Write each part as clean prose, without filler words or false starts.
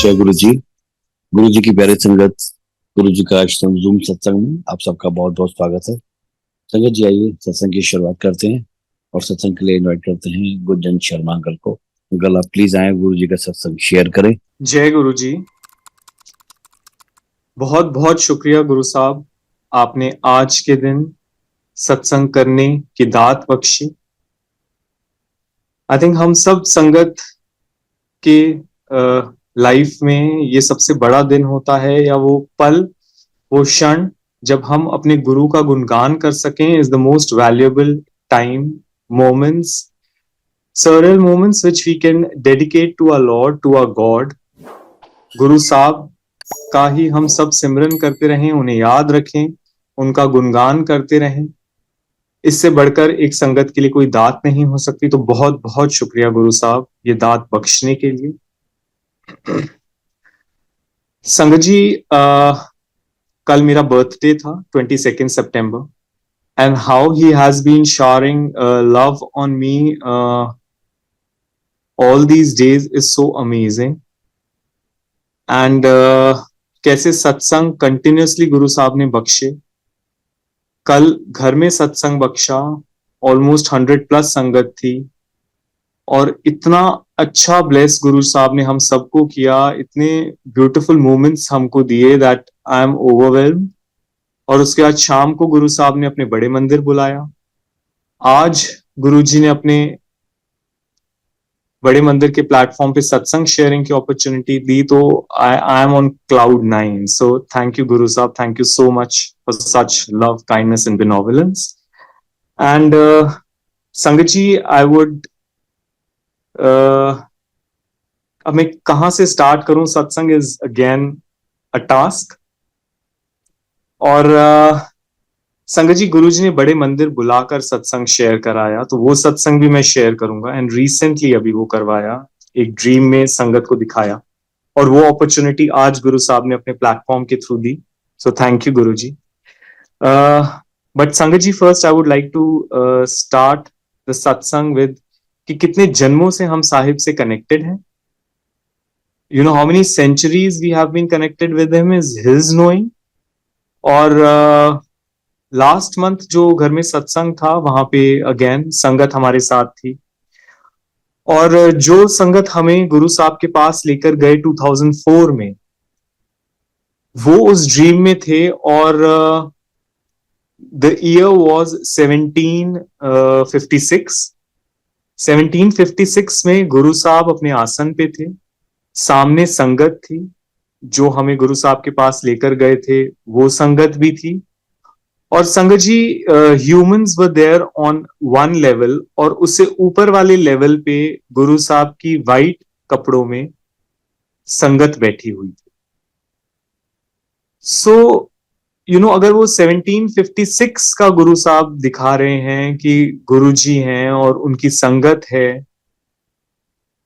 जय गुरु जी। गुरु जी की प्यारी संगत, गुरु जी का आज जूम सत्संग में आप सबका बहुत बहुत स्वागत है। संगत जी आइए सत्संग की शुरुआत करते हैं और सत्संग के लिए इनवाइट करते हैं गुंजन शर्मा अंकल को। अंकल आप प्लीज आए, गुरु जी का सत्संग शेयर करें। जय गुरु जी। बहुत बहुत शुक्रिया गुरु साहब, आपने आज के दिन सत्संग करने की दात बख्शी। आई थिंक हम सब संगत के लाइफ में ये सबसे बड़ा दिन होता है, या वो पल, वो क्षण जब हम अपने गुरु का गुणगान कर सकें is the most valuable time, moments, surreal moments which we can dedicate to our Lord, to our God. गुरु साहब का ही हम सब सिमरन करते रहें, उन्हें याद रखें, उनका गुणगान करते रहें। इससे बढ़कर एक संगत के लिए कोई दात नहीं हो सकती। तो बहुत बहुत शुक्रिया गुरु साहब ये दात बख्शने के लिए। संगत जी, कल मेरा बर्थडे था, 22 सितंबर, and how he has been showering love on me all these days is so amazing. And कैसे सत्संग कंटिन्यूसली गुरु साहब ने बख्शे। कल घर में सत्संग बख्शा, ऑलमोस्ट 100+ संगत थी, और इतना अच्छा ब्लेस गुरु साहब ने हम सबको किया, इतने ब्यूटीफुल मोमेंट्स हमको दिए दैट आई एम ओवरवेल्म। और उसके बाद शाम को गुरु साहब ने अपने बड़े मंदिर बुलाया। आज गुरु जी ने अपने बड़े मंदिर के प्लेटफॉर्म पे सत्संग शेयरिंग की अपॉर्चुनिटी दी, तो I am on cloud 9। So thank you Guru Sahab, thank you so much for such love, kindness and benevolence. And संगत जी, आई वुड अब मैं कहां से स्टार्ट करूं? सत्संग इज अगेन अ टास्क। और संगत जी, गुरु जी ने बड़े मंदिर बुलाकर सत्संग शेयर कराया, तो वो सत्संग भी मैं शेयर करूंगा। एंड रिसेंटली अभी वो करवाया, एक ड्रीम में संगत को दिखाया, और वो अपॉर्चुनिटी आज गुरु साहब ने अपने प्लेटफॉर्म के थ्रू दी। So thank you Guru ji. But Sangat ji, first I would like to start the satsang with कि कितने जन्मों से हम साहिब से कनेक्टेड हैं। You know how many centuries we have been connected with him is his knowing. और लास्ट मंथ जो घर में सत्संग था, वहां पे अगेन संगत हमारे साथ थी, और जो संगत हमें गुरु साहब के पास लेकर गए 2004 में, वो उस ड्रीम में थे। और द ईयर वाज 1756। 1756 में गुरु साहब अपने आसन पे थे, सामने संगत थी, जो हमें गुरु साहब के पास लेकर गए थे वो संगत भी थी। और संगत ji, humans were there on one level, और उससे ऊपर वाले लेवल पे गुरु साहब की वाइट कपड़ों में संगत बैठी हुई थी। सो अगर वो 1756 का गुरु साहब दिखा रहे हैं कि गुरु जी हैं और उनकी संगत है,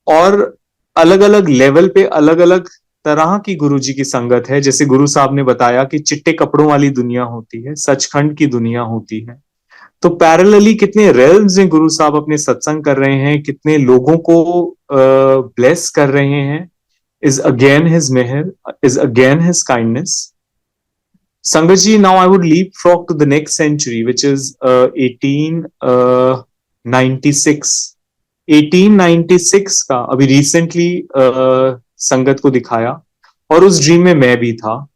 और अलग अलग लेवल पे अलग अलग तरह की गुरु जी की संगत है। जैसे गुरु साहब ने बताया कि चिट्टे कपड़ों वाली दुनिया होती है, सचखंड की दुनिया होती है। तो पैरेलली कितने रेल्म्स में गुरु साहब अपने सत्संग कर रहे हैं, कितने लोगों को ब्लेस कर रहे हैं, is again his mehar, is again his kindness. Sangat ji, now I would leapfrog to the next century which is 1896। 1896 का अभी रिसेंटली संगत को दिखाया, और उस ड्रीम में मैं भी था।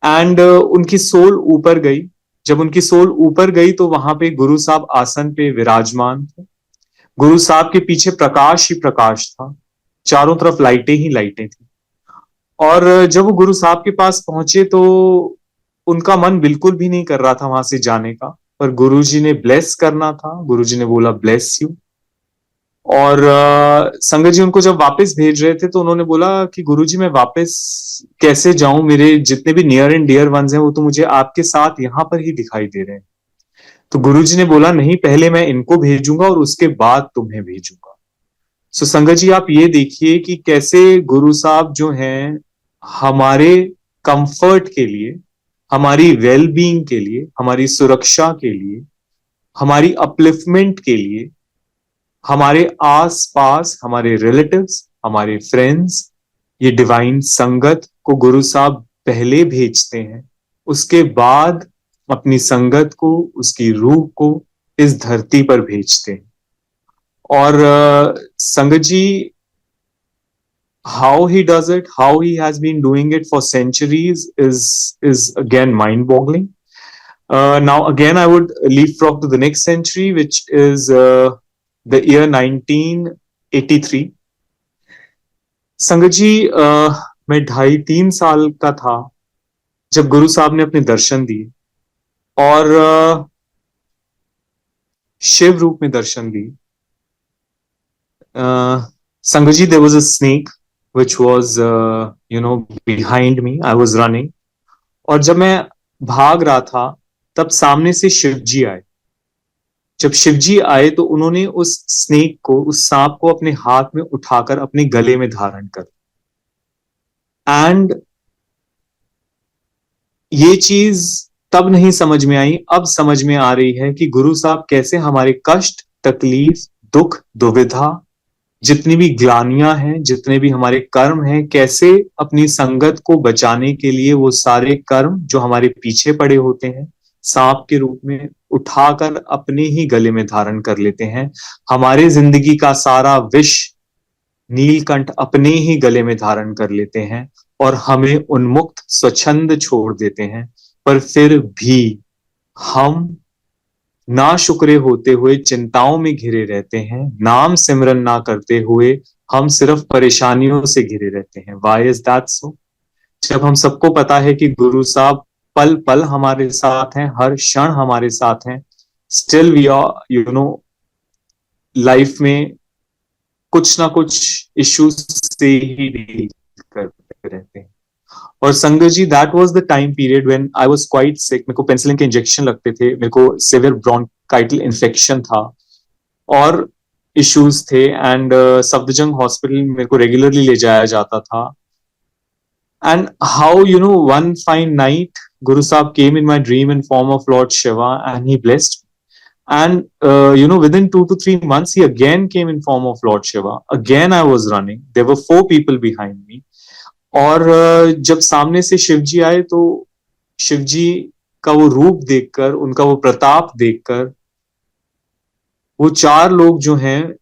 एंड उनकी सोल ऊपर गई। जब उनकी सोल ऊपर गई तो वहां पे गुरु साहब आसन पे विराजमान थे। गुरु साहब के पीछे प्रकाश ही प्रकाश था, चारों तरफ लाइटें ही लाइटें थी। और जब वो गुरु साहब के पास पहुंचे तो उनका मन बिल्कुल भी नहीं कर रहा था वहां से जाने का, पर गुरु जी ने ब्लेस करना था। गुरु जी ने बोला ब्लेस यू। और संगत जी उनको जब वापस भेज रहे थे तो उन्होंने बोला कि गुरुजी, मैं वापस कैसे जाऊं? मेरे जितने भी नियर एंड डियर वंस हैं वो तो मुझे आपके साथ यहां पर ही दिखाई दे रहे हैं। तो गुरुजी ने बोला, नहीं, पहले मैं इनको भेजूंगा और उसके बाद तुम्हें भेजूंगा। सो संगत जी, आप ये देखिए कि कैसे गुरु साहब जो हैं हमारे कंफर्ट के लिए, हमारी वेल बीइंग के लिए, हमारी सुरक्षा के लिए, हमारी अपलिफ्टमेंट के लिए, हमारे आस पास, हमारे रिलेटिव्स, हमारे फ्रेंड्स, ये डिवाइन संगत को गुरु साहब पहले भेजते हैं, उसके बाद अपनी संगत को, उसकी रूह को इस धरती पर भेजते हैं। और संगत जी, how he does it, how he has been doing it for centuries is again mind-boggling. Now again, I would leapfrog to the next century, which is the year 1983. संगत जी, मैं 2.5-3 साल का था जब गुरु साहब ने अपने दर्शन दिए, और शिव रूप में दर्शन दिए। संगत जी, there was a snake which was behind me. I was running, और जब मैं भाग रहा था तब सामने से शिव जी आए। जब शिव जी आए तो उन्होंने उस स्नेक को, उस सांप को अपने हाथ में उठाकर अपने गले में धारण कर, एंड ये चीज तब नहीं समझ में आई, अब समझ में आ रही है कि गुरु साहब कैसे हमारे कष्ट, तकलीफ, दुख, दुविधा, जितनी भी ग्लानियां हैं, जितने भी हमारे कर्म हैं, कैसे अपनी संगत को बचाने के लिए वो सारे कर्म जो हमारे पीछे पड़े होते हैं, सांप के रूप में उठाकर अपने ही गले में धारण कर लेते हैं। हमारे जिंदगी का सारा विष नीलकंठ अपने ही गले में धारण कर लेते हैं और हमें उन्मुक्त स्वच्छंद छोड़ देते हैं। पर फिर भी हम ना शुक्रे होते हुए चिंताओं में घिरे रहते हैं, नाम सिमरन ना करते हुए हम सिर्फ परेशानियों से घिरे रहते हैं। Why is that so? जब हम सबको पता है कि गुरु साहब पल पल हमारे साथ हैं, हर क्षण हमारे साथ हैं, स्टिल वी आर लाइफ में कुछ ना कुछ इश्यूज से ही डील करते रहते हैं। और संगत ji, that was the time period when I was quite sick. मेरे को पेनिसिलिन के इंजेक्शन लगते थे, मेरे को सिवियर ब्रोंकाइटल इन्फेक्शन था और इश्यूज थे, एंड सफदरजंग हॉस्पिटल मेरे को रेगुलरली ले जाया जाता था। And how one fine night Guru Sahab came in my dream in form of lord Shiva and he blessed, and within 2 to 3 months he again came in form of Lord Shiva. Again I was running, there were 4 people behind me, और जब सामने से शिव जी आए तो शिव जी का वो रूप देखकर, उनका वो प्रताप देखकर, वो 4 लोग जो हैं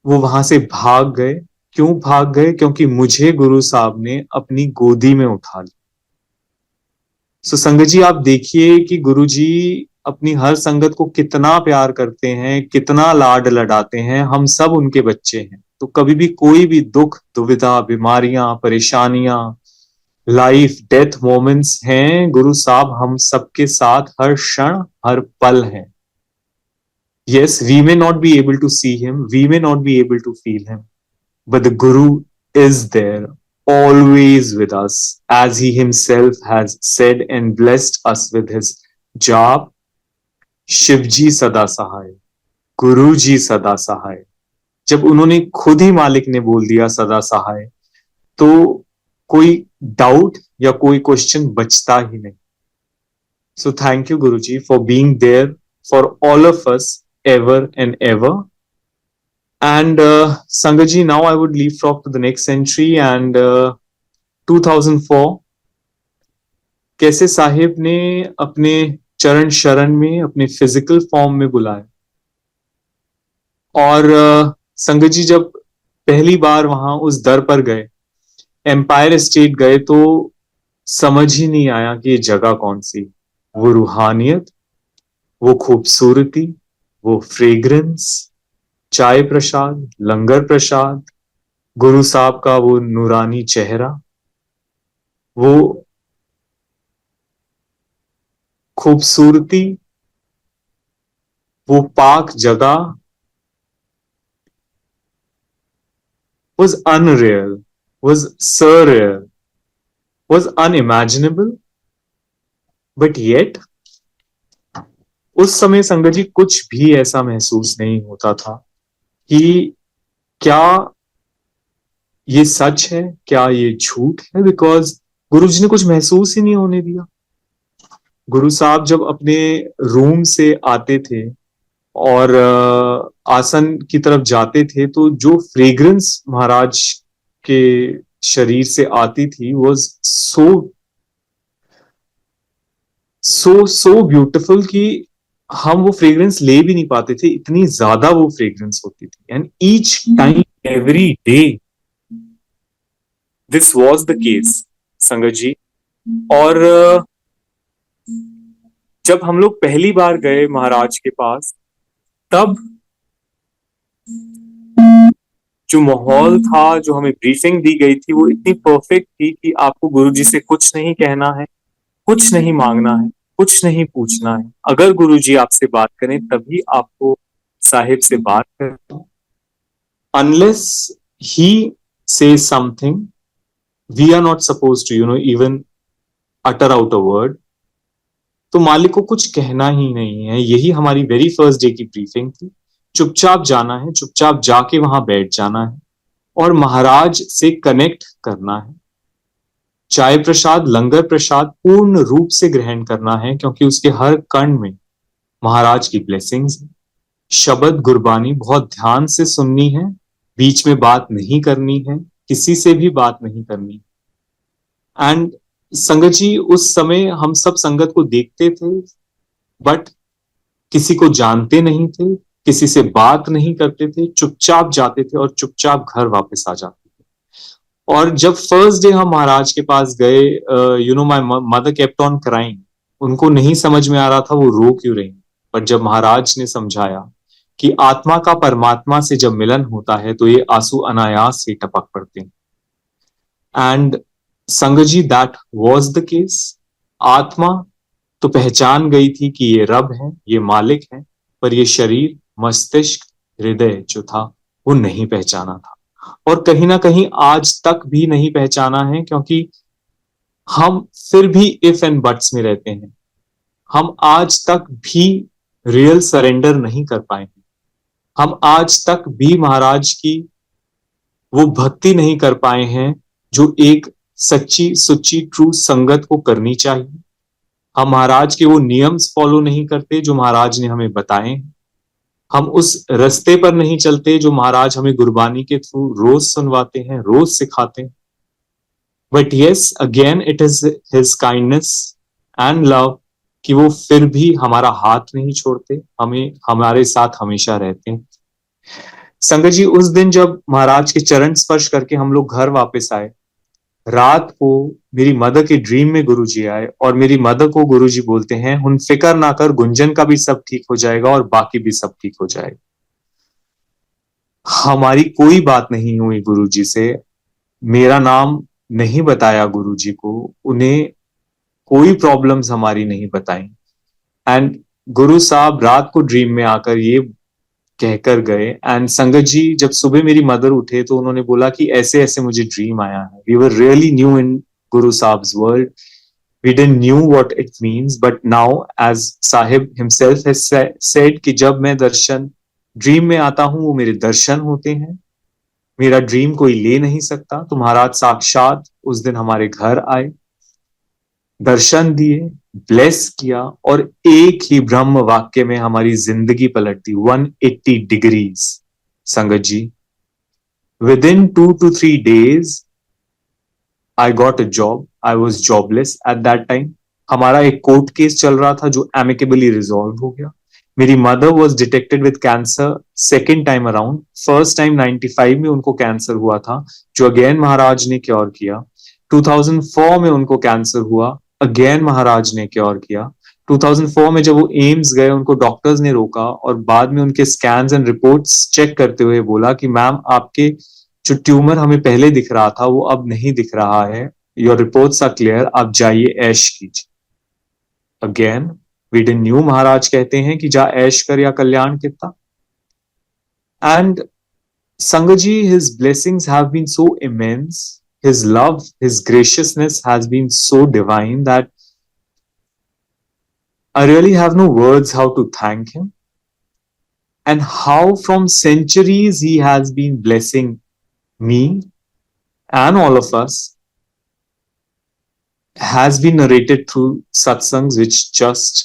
वो वहां से भाग गए। क्यों भाग गए? क्योंकि मुझे गुरु साहब ने अपनी गोदी में उठा लिया। सो संगत जी, आप देखिए कि गुरु जी अपनी हर संगत को कितना प्यार करते हैं, कितना लाड लडाते हैं। हम सब उनके बच्चे हैं, तो कभी भी कोई भी दुख, दुविधा, बीमारियां, परेशानियां, लाइफ डेथ मोमेंट्स हैं, गुरु साहब हम सबके साथ हर क्षण, हर पल हैं। Yes, we may not be able to see him, we may not be able to feel him, but the Guru is there, always with us, as he himself has said and blessed us with his जाप, शिव जी सदा सहाय, गुरु जी सदा सहाय। जब उन्होंने खुद ही मालिक ने बोल दिया सदा सहाय, तो कोई डाउट या कोई क्वेश्चन बचता ही नहीं। सो thank you Guru ji for being there for all of us ever and ever. And Sangat ji, now I would leapfrog to the next century, and 2004 कैसे साहिब ने अपने चरण शरण में अपने फिजिकल फॉर्म में बुलाया। और संगत जी जब पहली बार वहां उस दर पर गए, एम्पायर स्टेट गए, तो समझ ही नहीं आया कि ये जगह कौन सी। वो रूहानियत, वो खूबसूरती, वो फ्रेग्रेंस, चाय प्रसाद, लंगर प्रसाद, गुरु साहब का वो नूरानी चेहरा, वो खूबसूरती, वो पाक जगह was unreal, was surreal, was unimaginable, but yet उस समय संगत जी कुछ भी ऐसा महसूस नहीं होता था कि क्या ये सच है, क्या ये झूठ है, बिकॉज गुरु जी ने कुछ महसूस ही नहीं होने दिया। गुरु साहब जब अपने रूम से आते थे और आसन की तरफ जाते थे, तो जो फ्रेग्रेंस महाराज के शरीर से आती थी was so ब्यूटिफुल कि हम वो फ्रेग्रेंस ले भी नहीं पाते थे, इतनी ज्यादा वो फ्रेग्रेंस होती थी। And each time every day this was the case, संगत जी। और जब हम लोग पहली बार गए महाराज के पास, तब जो माहौल था, जो हमें ब्रीफिंग दी गई थी, वो इतनी परफेक्ट थी कि आपको गुरुजी से कुछ नहीं कहना है, कुछ नहीं मांगना है, कुछ नहीं पूछना है। अगर गुरुजी आपसे बात करें तभी आपको साहिब से बात करें। Unless he says something, we are not supposed to even utter out a word. तो मालिक को कुछ कहना ही नहीं है। यही हमारी वेरी फर्स्ट डे की ब्रीफिंग थी। चुपचाप जाना है, चुपचाप जाके वहां बैठ जाना है और महाराज से कनेक्ट करना है। चाय प्रसाद, लंगर प्रसाद पूर्ण रूप से ग्रहण करना है, क्योंकि उसके हर कण में महाराज की ब्लेसिंग्स है। शब्द गुरबानी बहुत ध्यान से सुननी है, बीच में बात नहीं करनी है, किसी से भी बात नहीं करनी। एंड संगत जी, उस समय हम सब संगत को देखते थे, बट किसी को जानते नहीं थे, किसी से बात नहीं करते थे, चुपचाप जाते थे और चुपचाप घर वापस आ जाते थे। और जब फर्स्ट डे हम महाराज के पास गए, my mother kept on crying. उनको नहीं समझ में आ रहा था वो रो क्यों रही। पर जब महाराज ने समझाया कि आत्मा का परमात्मा से जब मिलन होता है तो ये आंसू अनायास से टपक पड़ते हैं। एंड संगत ji, that was the case. आत्मा तो पहचान गई थी कि ये रब है, ये मालिक है, पर ये शरीर, मस्तिष्क, हृदय जो था वो नहीं पहचाना था। और कहीं ना कहीं आज तक भी नहीं पहचाना है, क्योंकि हम फिर भी इफ एंड बट्स में रहते हैं। हम आज तक भी रियल सरेंडर नहीं कर पाए हैं। हम आज तक भी महाराज की वो भक्ति नहीं कर पाए हैं जो एक सच्ची सुच्ची ट्रू संगत को करनी चाहिए। हम महाराज के वो नियम्स फॉलो नहीं करते जो महाराज ने हमें बताए हैं। हम उस रास्ते पर नहीं चलते जो महाराज हमें गुरबानी के थ्रू रोज सुनवाते हैं, रोज सिखाते हैं। But yes, again it is his kindness and love कि वो फिर भी हमारा हाथ नहीं छोड़ते, हमें हमारे साथ हमेशा रहते हैं। संगत जी, उस दिन जब महाराज के चरण स्पर्श करके हम लोग घर वापस आए, रात को मेरी मदर के ड्रीम में गुरुजी आए और मेरी मदर को गुरुजी बोलते हैं, हुन फिकर ना कर, गुंजन का भी सब ठीक हो जाएगा और बाकी भी सब ठीक हो जाएगा। हमारी कोई बात नहीं हुई गुरुजी से, मेरा नाम नहीं बताया गुरुजी को, उन्हें कोई प्रॉब्लम्स हमारी नहीं बताई। एंड गुरु साहब रात को ड्रीम में आकर ये कहकर गए। एंड संगत जी, जब सुबह मेरी मदर उठे तो उन्होंने बोला कि ऐसे ऐसे मुझे ड्रीम आया है। We were really knew in Guru Sahab's world, we didn't knew what it means, but now as Sahib himself has said कि जब मैं दर्शन ड्रीम में आता हूं वो मेरे दर्शन होते हैं, मेरा ड्रीम कोई ले नहीं सकता। तो महाराज साक्षात उस दिन हमारे घर आए, दर्शन दिए, ब्लेस किया और एक ही ब्रह्म वाक्य में हमारी जिंदगी पलट दी 180 degrees. Sangat ji, with in 2 to 3 days I got a job. I was jobless at that time. हमारा एक कोर्ट केस चल रहा था जो एमिकेबली रिजॉल्व हो गया। मेरी mother was detected with cancer second time around. First time 95 में उनको कैंसर हुआ था, जो अगेन महाराज ने क्योर किया। 2004 में उनको कैंसर हुआ, अगेन महाराज ने क्योर किया। 2004 में जब वो एम्स गए, उनको डॉक्टर्स ने रोका और बाद में उनके स्कैन्स एंड रिपोर्ट्स चेक करते हुए बोला कि मैम, आपके जो ट्यूमर हमें पहले दिख रहा था वो अब नहीं दिख रहा है, योर रिपोर्ट्स आर क्लियर, आप जाइए ऐश कीजिए। अगेन वी डिडंट न्यू, महाराज कहते हैं कि जा ऐश कर या कल्याण कितना। एंड संगत ji, his blessings have been so immense, his love, his graciousness has been so divine that I really have no words how to thank him, and how from centuries he has been blessing me and all of us has been narrated through satsangs which just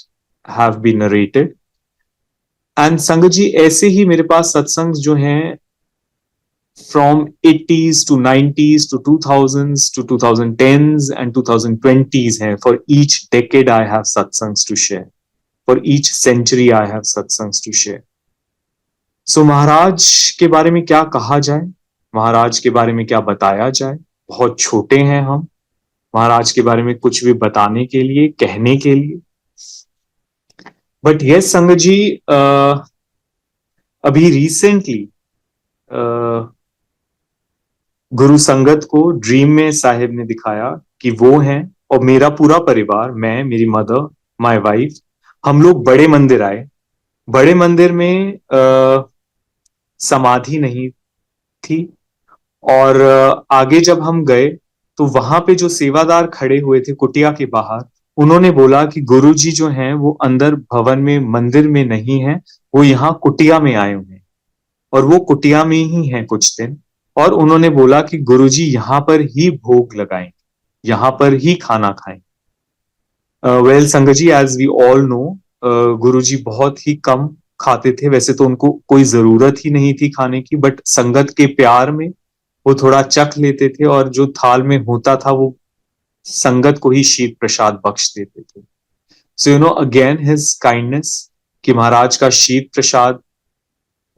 have been narrated. And संगत जी, ऐसे ही मेरे पास सत्संग जो हैं from 80s to 90s to 2000s to 2010s and 2020s हैं. For each decade I have satsangs to share. For each century I have satsangs to share. So महाराज के बारे में क्या कहा जाए, महाराज के बारे में क्या बताया जाए. बहुत छोटे हैं हम महाराज के बारे में कुछ भी बताने के लिए, कहने के लिए. बट यस संगत जी, अभी रिसेंटली गुरु संगत को ड्रीम में साहिब ने दिखाया कि वो हैं और मेरा पूरा परिवार, मैं, मेरी मदर, माय वाइफ, हम लोग बड़े मंदिर आए. बड़े मंदिर में समाधि नहीं थी और आगे जब हम गए तो वहां पे जो सेवादार खड़े हुए थे कुटिया के बाहर, उन्होंने बोला कि गुरुजी जो हैं वो अंदर भवन में, मंदिर में नहीं है, वो यहाँ कुटिया में आए हुए हैं और वो कुटिया में ही हैं कुछ दिन. और उन्होंने बोला कि गुरुजी यहाँ पर ही भोग लगाएं, यहाँ पर ही खाना खाएं. वेल संगत जी, एज वी ऑल नो, गुरुजी बहुत ही कम खाते थे. वैसे तो उनको कोई जरूरत ही नहीं थी खाने की, बट संगत के प्यार में वो थोड़ा चख लेते थे और जो थाल में होता था वो संगत को ही शीत प्रसाद बख्श देते थे. So you know again his kindness कि महाराज का शीत प्रसाद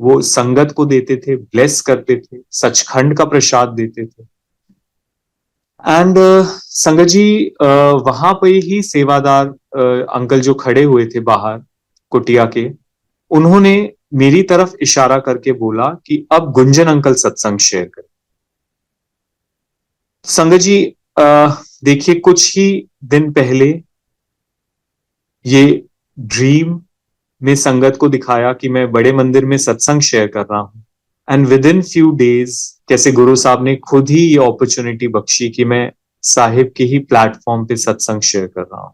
वो संगत को देते थे, ब्लेस करते थे, सचखंड का प्रसाद देते थे. एंड संगत जी, वहां पे ही सेवादार अंकल जो खड़े हुए थे बाहर कुटिया के, उन्होंने मेरी तरफ इशारा करके बोला कि अब गुंजन अंकल सत्संग शेयर करें. संगत जी, देखिए कुछ ही दिन पहले ये ड्रीम में संगत को दिखाया कि मैं बड़े मंदिर में सत्संग शेयर कर रहा हूं. And with in few days कैसे गुरु साहब ने खुद ही ये अपॉर्चुनिटी बख्शी कि मैं साहिब के ही प्लेटफॉर्म पे सत्संग शेयर कर रहा हूं.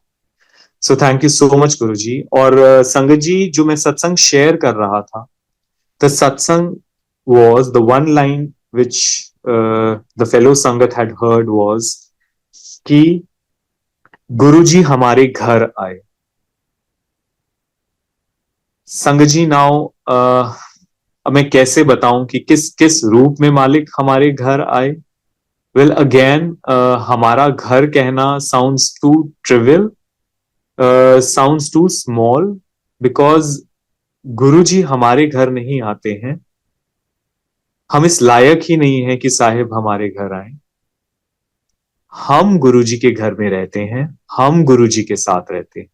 सो थैंक यू सो मच गुरु जी. और संगत जी, जो मैं सत्संग शेयर कर रहा था, द सत्संग was the one line which the fellow संगत had heard was कि गुरुजी हमारे घर आए. संगत जी, नाउ अब मैं कैसे बताऊं कि किस किस रूप में मालिक हमारे घर आए. वेल अगेन, हमारा घर कहना sounds too trivial, sounds too small, because Guruji हमारे घर नहीं आते हैं. हम इस लायक ही नहीं है कि साहिब हमारे घर आए. हम गुरुजी के घर में रहते हैं, हम गुरुजी के साथ रहते हैं.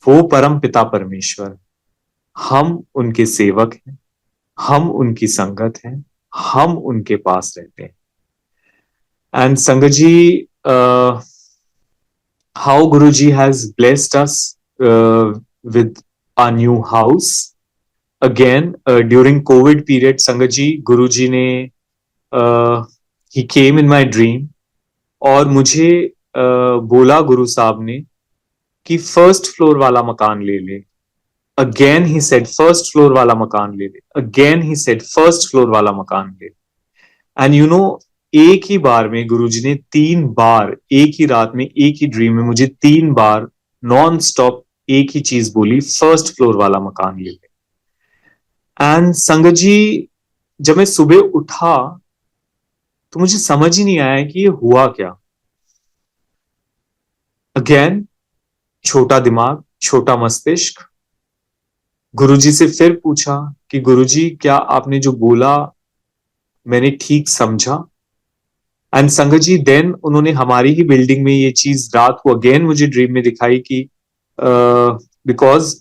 वो परम पिता परमेश्वर, हम उनके सेवक हैं, हम उनकी संगत हैं, हम उनके पास रहते हैं. एंड संगत ji, how Guruji has blessed us with a new house. Again, during COVID period, संगत जी, गुरुजी ने he came in my dream और मुझे बोला गुरु साहब ने कि फर्स्ट फ्लोर वाला मकान ले ले. Again he said first floor वाला मकान ले ले. Again he said first floor वाला मकान ले. एंड यू नो, एक ही बार में गुरुजी ने 3 बार, एक ही रात में, एक ही ड्रीम में मुझे 3 बार नॉन स्टॉप एक ही चीज बोली, फर्स्ट फ्लोर वाला मकान ले ले. एंड संगत जी, जब मैं सुबह उठा तो मुझे समझ ही नहीं आया कि ये हुआ क्या. अगेन, छोटा दिमाग, छोटा मस्तिष्क. गुरुजी से फिर पूछा कि गुरुजी, क्या आपने जो बोला मैंने ठीक समझा. एंड संगत जी, देन उन्होंने हमारी ही बिल्डिंग में ये चीज रात को अगेन मुझे ड्रीम में दिखाई कि because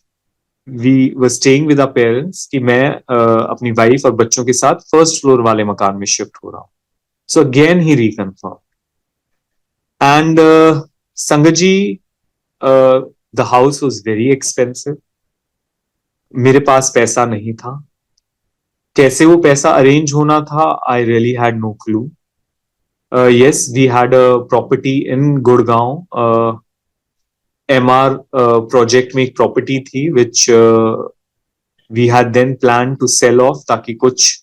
we were staying with our parents, कि मैं अपनी वाइफ और बच्चों के साथ फर्स्ट फ्लोर वाले मकान में शिफ्ट हो रहा हूं. So again he reconfirm. And संगत ji, the house was very expensive. मेरे पास पैसा नहीं था. कैसे वो पैसा अरेंज होना था, I really had no clue. Yes, we had a property in Gurgaon. MR project में एक प्रॉपर्टी थी which we had then plan to sell off, ताकि कुछ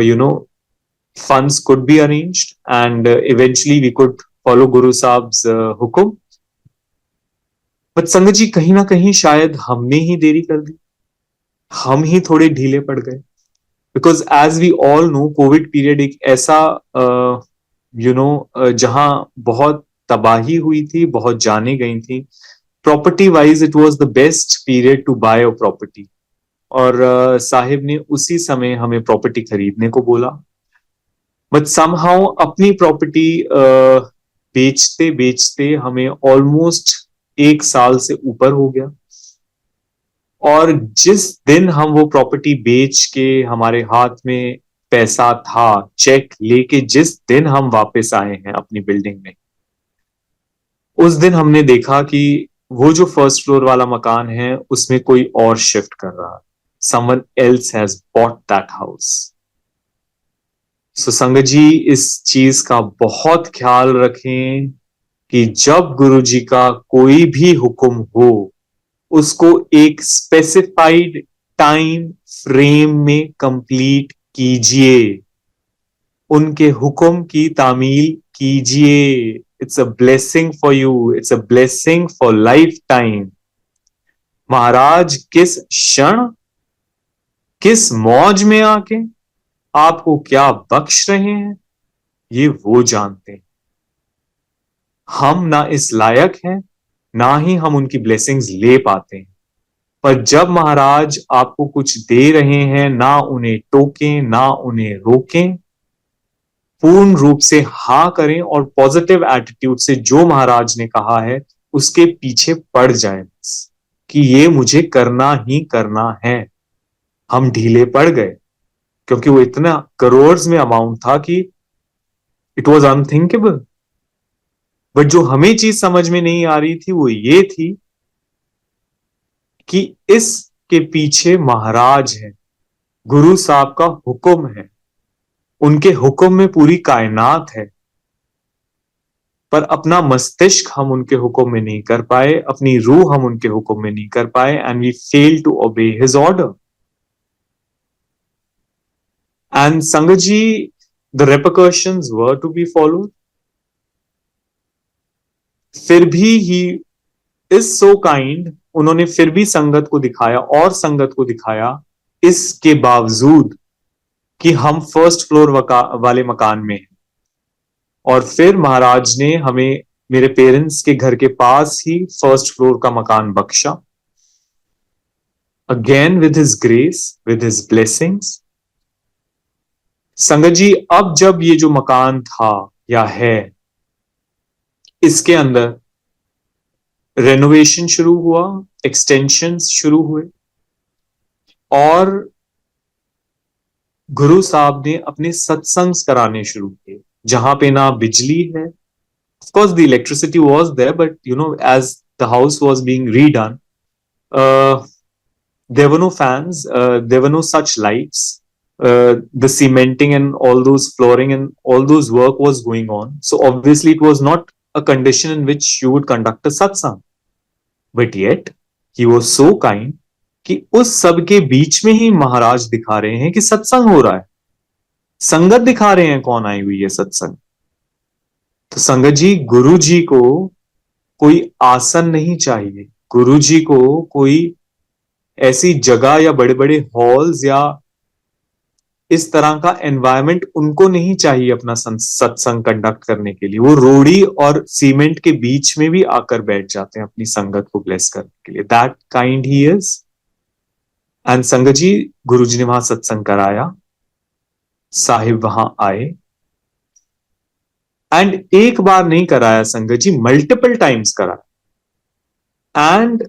you know funds could be arranged and eventually we could follow Guru Sahab's हुक्म. But Sangat जी, कहीं ना कहीं शायद हमने ही देरी कर दी, हम ही थोड़े ढीले पड़ गए. Because as we all know covid period एक ऐसा जहां बहुत तबाही हुई थी, बहुत जाने गई थी। Property wise it was the best period to buy a property. और साहिब ने उसी समय हमें प्रॉपर्टी खरीदने को बोला। बट समहाउ अपनी प्रॉपर्टी बेचते बेचते हमें ऑलमोस्ट 1 साल से ऊपर हो गया। और जिस दिन हम वो प्रॉपर्टी बेच के हमारे हाथ में पैसा था, चेक लेके जिस दिन हम वापस आए हैं अपनी बिल्डिंग में, उस दिन हमने देखा कि वो जो फर्स्ट फ्लोर वाला मकान है उसमें कोई और शिफ्ट कर रहा है। Someone else has bought that house. So sangat ji, इस चीज का बहुत ख्याल रखें कि जब गुरु जी का कोई भी हुक्म हो उसको एक स्पेसिफाइड टाइम फ्रेम में कंप्लीट कीजिए, उनके हुक्म की तामील कीजिए। It's a blessing for you, it's a blessing for lifetime. महाराज किस क्षण, किस मौज में आके आपको क्या बख्श रहे हैं, ये वो जानते हैं। हम ना इस लायक हैं, ना ही हम उनकी ब्लेसिंग्स ले पाते हैं। पर जब महाराज आपको कुछ दे रहे हैं, ना उन्हें टोकें, ना उन्हें रोकें, पूर्ण रूप से हाँ करें और पॉजिटिव एटीट्यूड से जो महाराज ने कहा है उसके पीछे पड़ जाए, बस कि ये मुझे करना ही करना है। हम ढीले पड़ गए क्योंकि वो इतना करोड़ में अमाउंट था कि इट वॉज अनथिंकेबल। बट जो हमें चीज समझ में नहीं आ रही थी वो ये थी कि इसके पीछे महाराज है, गुरु साहब का हुक्म है, उनके हुक्म में पूरी कायनात है। पर अपना मस्तिष्क हम उनके हुक्म में नहीं कर पाए, अपनी रूह हम उनके हुक्म में नहीं कर पाए, and we fail to obey his order. And संगत ji, the repercussions were to be followed. फिर भी ही इज सो काइंड, उन्होंने फिर भी संगत को दिखाया और संगत को दिखाया, इसके बावजूद कि हम फर्स्ट फ्लोर वाले मकान में हैं। और फिर महाराज ने हमें मेरे पेरेंट्स के घर के पास ही फर्स्ट फ्लोर का मकान बख्शा, again with his grace, with his blessings. संगत जी, अब जब ये जो मकान था या है, इसके अंदर रेनोवेशन शुरू हुआ, एक्सटेंशन शुरू हुए, और गुरु साहब ने अपने सत्संग कराने शुरू किए, जहां पे ना बिजली है। Of course, the electricity was there, but as the house was being redone, there were no fans, there were no such lights. The cementing and all those flooring and all those work was going on. So obviously, it was not a condition in which you would conduct a satsang. But yet, he was so kind कि उस सब के बीच में ही महाराज दिखा रहे हैं कि सत्संग हो रहा है, संगत दिखा रहे हैं कौन आई हुई है सत्संग। तो संगत जी, गुरु जी को कोई आसन नहीं चाहिए, गुरु जी को कोई ऐसी जगह या बड़े बड़े हॉल्स या इस तरह का एनवायरनमेंट उनको नहीं चाहिए अपना सत्संग कंडक्ट करने के लिए। वो रोड़ी और सीमेंट के बीच में भी आकर बैठ जाते हैं अपनी संगत को ब्लेस करने के लिए। That kind he is. And संगत जी, गुरु जी ने वहां सत्संग कराया, साहिब वहां आए, एंड एक बार नहीं कराया संगत जी, मल्टीपल टाइम्स कराया। And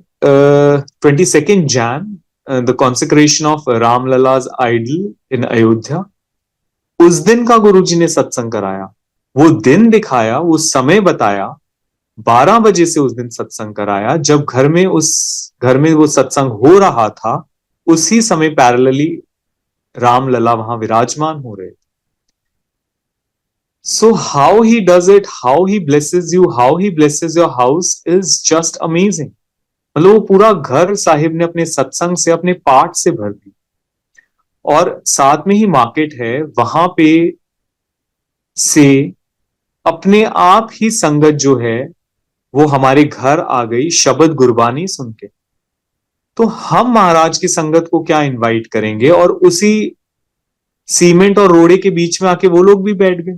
22nd Jan, the consecration of Ramlalla's idol in Ayodhya, उस दिन का गुरु जी ने सत्संग कराया, वो दिन दिखाया, वो समय बताया। 12 बजे से उस दिन सत्संग कराया। जब घर में वो सत्संग हो रहा था, उसी समय पैरेलली रामलला वहां विराजमान हो रहे। So how he does it, how he blesses you, how he blesses your house is just amazing. मतलब वो पूरा घर साहिब ने अपने सत्संग से, अपने पाठ से भर दी। और साथ में ही मार्केट है, वहां पे से अपने आप ही संगत जो है वो हमारे घर आ गई शब्द गुरबानी सुन के। तो हम महाराज की संगत को क्या इनवाइट करेंगे, और उसी सीमेंट और रोड़े के बीच में आके वो लोग भी बैठ गए।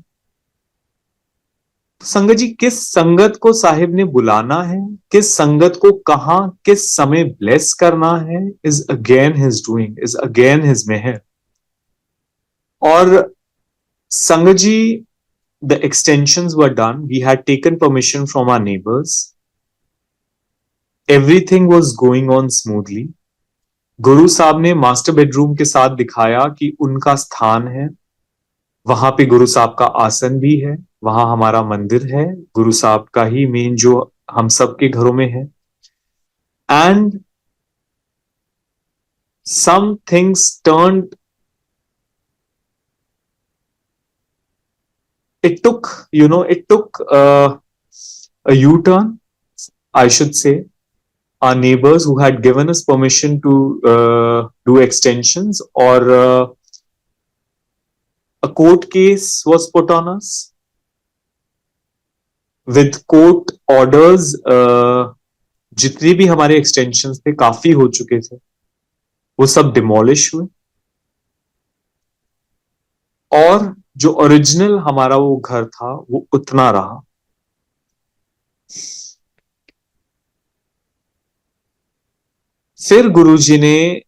संगत जी, किस संगत को साहिब ने बुलाना है, किस संगत को कहां किस समय ब्लेस करना है, is again his doing, is again his mehar. और संगत जी, the extensions were done. We had taken permission from our neighbors. Everything was going on smoothly. गुरु साहब ने मास्टर बेडरूम के साथ दिखाया कि उनका स्थान है, वहां पे गुरु साहब का आसन भी है, वहां हमारा मंदिर है, गुरु साहब का ही मेन जो हम सबके घरों में है। And some things turned, it took a U-turn, I should say. Our neighbors who had given us permission to do extensions, or a court case was put on us with court orders. जितने भी हमारे extensions थे, काफी हो चुके थे, वो सब डिमोलिश हुए, और जो ओरिजिनल हमारा वो घर था वो उतना रहा। फिर गुरुजी ने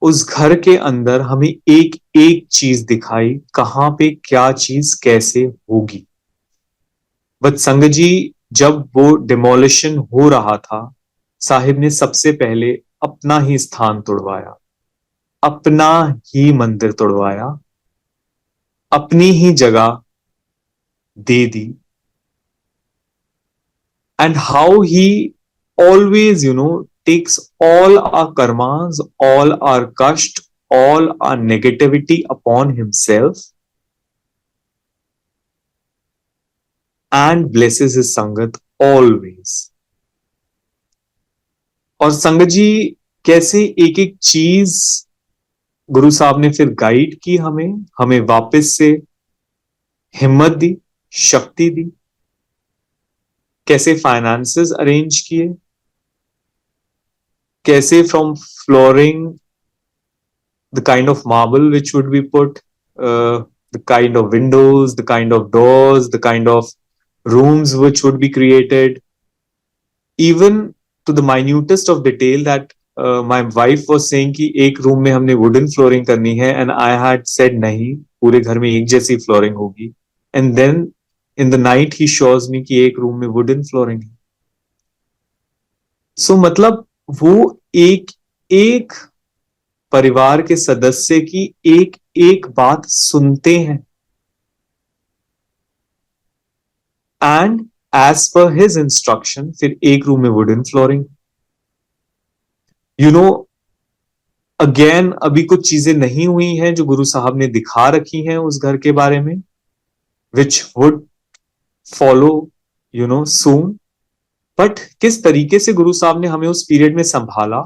उस घर के अंदर हमें एक एक चीज दिखाई, कहां पे क्या चीज कैसे होगी। बट संगत जी, जब वो डिमोलिशन हो रहा था, साहिब ने सबसे पहले अपना ही स्थान तोड़वाया, अपना ही मंदिर तोड़वाया, अपनी ही जगह दे दी। And how he always, takes all our karmas, all our kashta, all our negativity upon himself and blesses his sangat always. और संगत जी, कैसे एक एक चीज गुरु साहब ने फिर गाइड की, हमें वापस से हिम्मत दी, शक्ति दी, कैसे फाइनेंसेस अरेंज किए, कैसे from flooring, the kind of marble which would be put, the kind of windows, the kind of doors, the kind of rooms which would be created, even to the minutest of detail that my wife was saying कि एक room में हमने wooden flooring करनी है, and I had said नहीं, पूरे घर में एक जैसी flooring होगी, and then in the night he shows me कि एक रूम में wooden flooring है। So मतलब वो एक एक परिवार के सदस्य की एक एक बात सुनते हैं, and as per his instruction फिर एक रूम में वुडन फ्लोरिंग। अगेन अभी कुछ चीजें नहीं हुई हैं जो गुरु साहब ने दिखा रखी हैं उस घर के बारे में, which would follow soon. But किस तरीके से गुरु साहब ने हमें उस पीरियड में संभाला,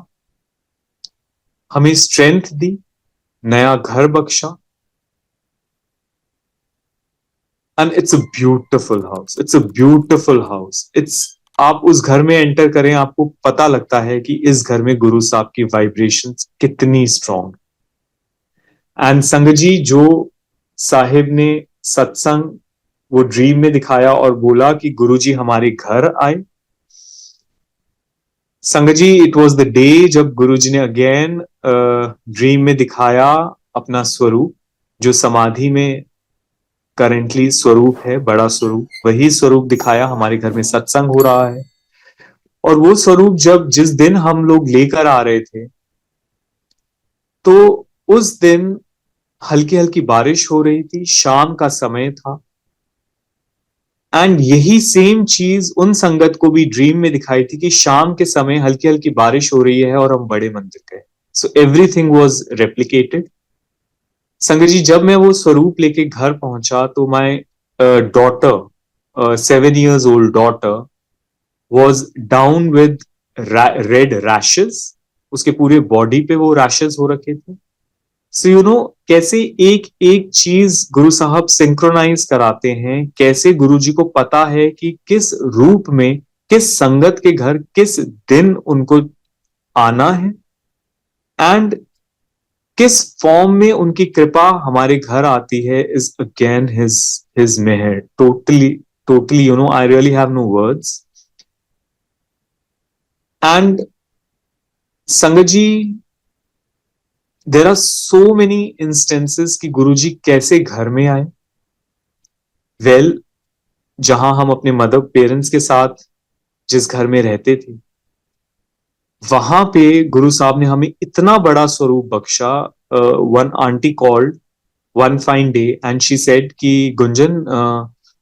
हमें स्ट्रेंथ दी, नया घर बख्शा। And it's a beautiful house, it's a beautiful house. आप उस घर में एंटर करें, आपको पता लगता है कि इस घर में गुरु साहब की वाइब्रेशंस कितनी स्ट्रॉन्ग। एंड संगत जी, जो साहिब ने सत्संग वो ड्रीम में दिखाया और बोला कि गुरु जी हमारे घर आए, संगत जी, इट वॉज द डे जब गुरु जी ने अगेन ड्रीम में दिखाया अपना स्वरूप, जो समाधि में करेंटली स्वरूप है, बड़ा स्वरूप, वही स्वरूप दिखाया। हमारे घर में सत्संग हो रहा है, और वो स्वरूप जिस दिन हम लोग लेकर आ रहे थे, तो उस दिन हल्की हल्की बारिश हो रही थी, शाम का समय था। एंड यही सेम चीज उन संगत को भी ड्रीम में दिखाई थी कि शाम के समय हल्की हल्की बारिश हो रही है और हम बड़े मंदिर गए। So everything was replicated. संगत जी, जब मैं वो स्वरूप लेके घर पहुंचा, तो my daughter, 7 years old daughter, was down with red rashes. उसके पूरे बॉडी पे वो रैशेस हो रखे थे। सो कैसे एक एक चीज गुरु साहब सिंक्रोनाइज कराते हैं, कैसे गुरु जी को पता है कि किस रूप में, किस संगत के घर किस दिन उनको आना है। एंड किस फॉर्म में उनकी कृपा हमारे घर आती है is again his mehar. Totally I really have no words. And संगत ji, there are so many instances कि गुरुजी कैसे घर में आए. वेल, जहां हम अपने मदर पेरेंट्स के साथ जिस घर में रहते थे, वहां पे गुरु साहब ने हमें इतना बड़ा स्वरूप बख्शा. One aunty called one fine day and she said कि गुंजन,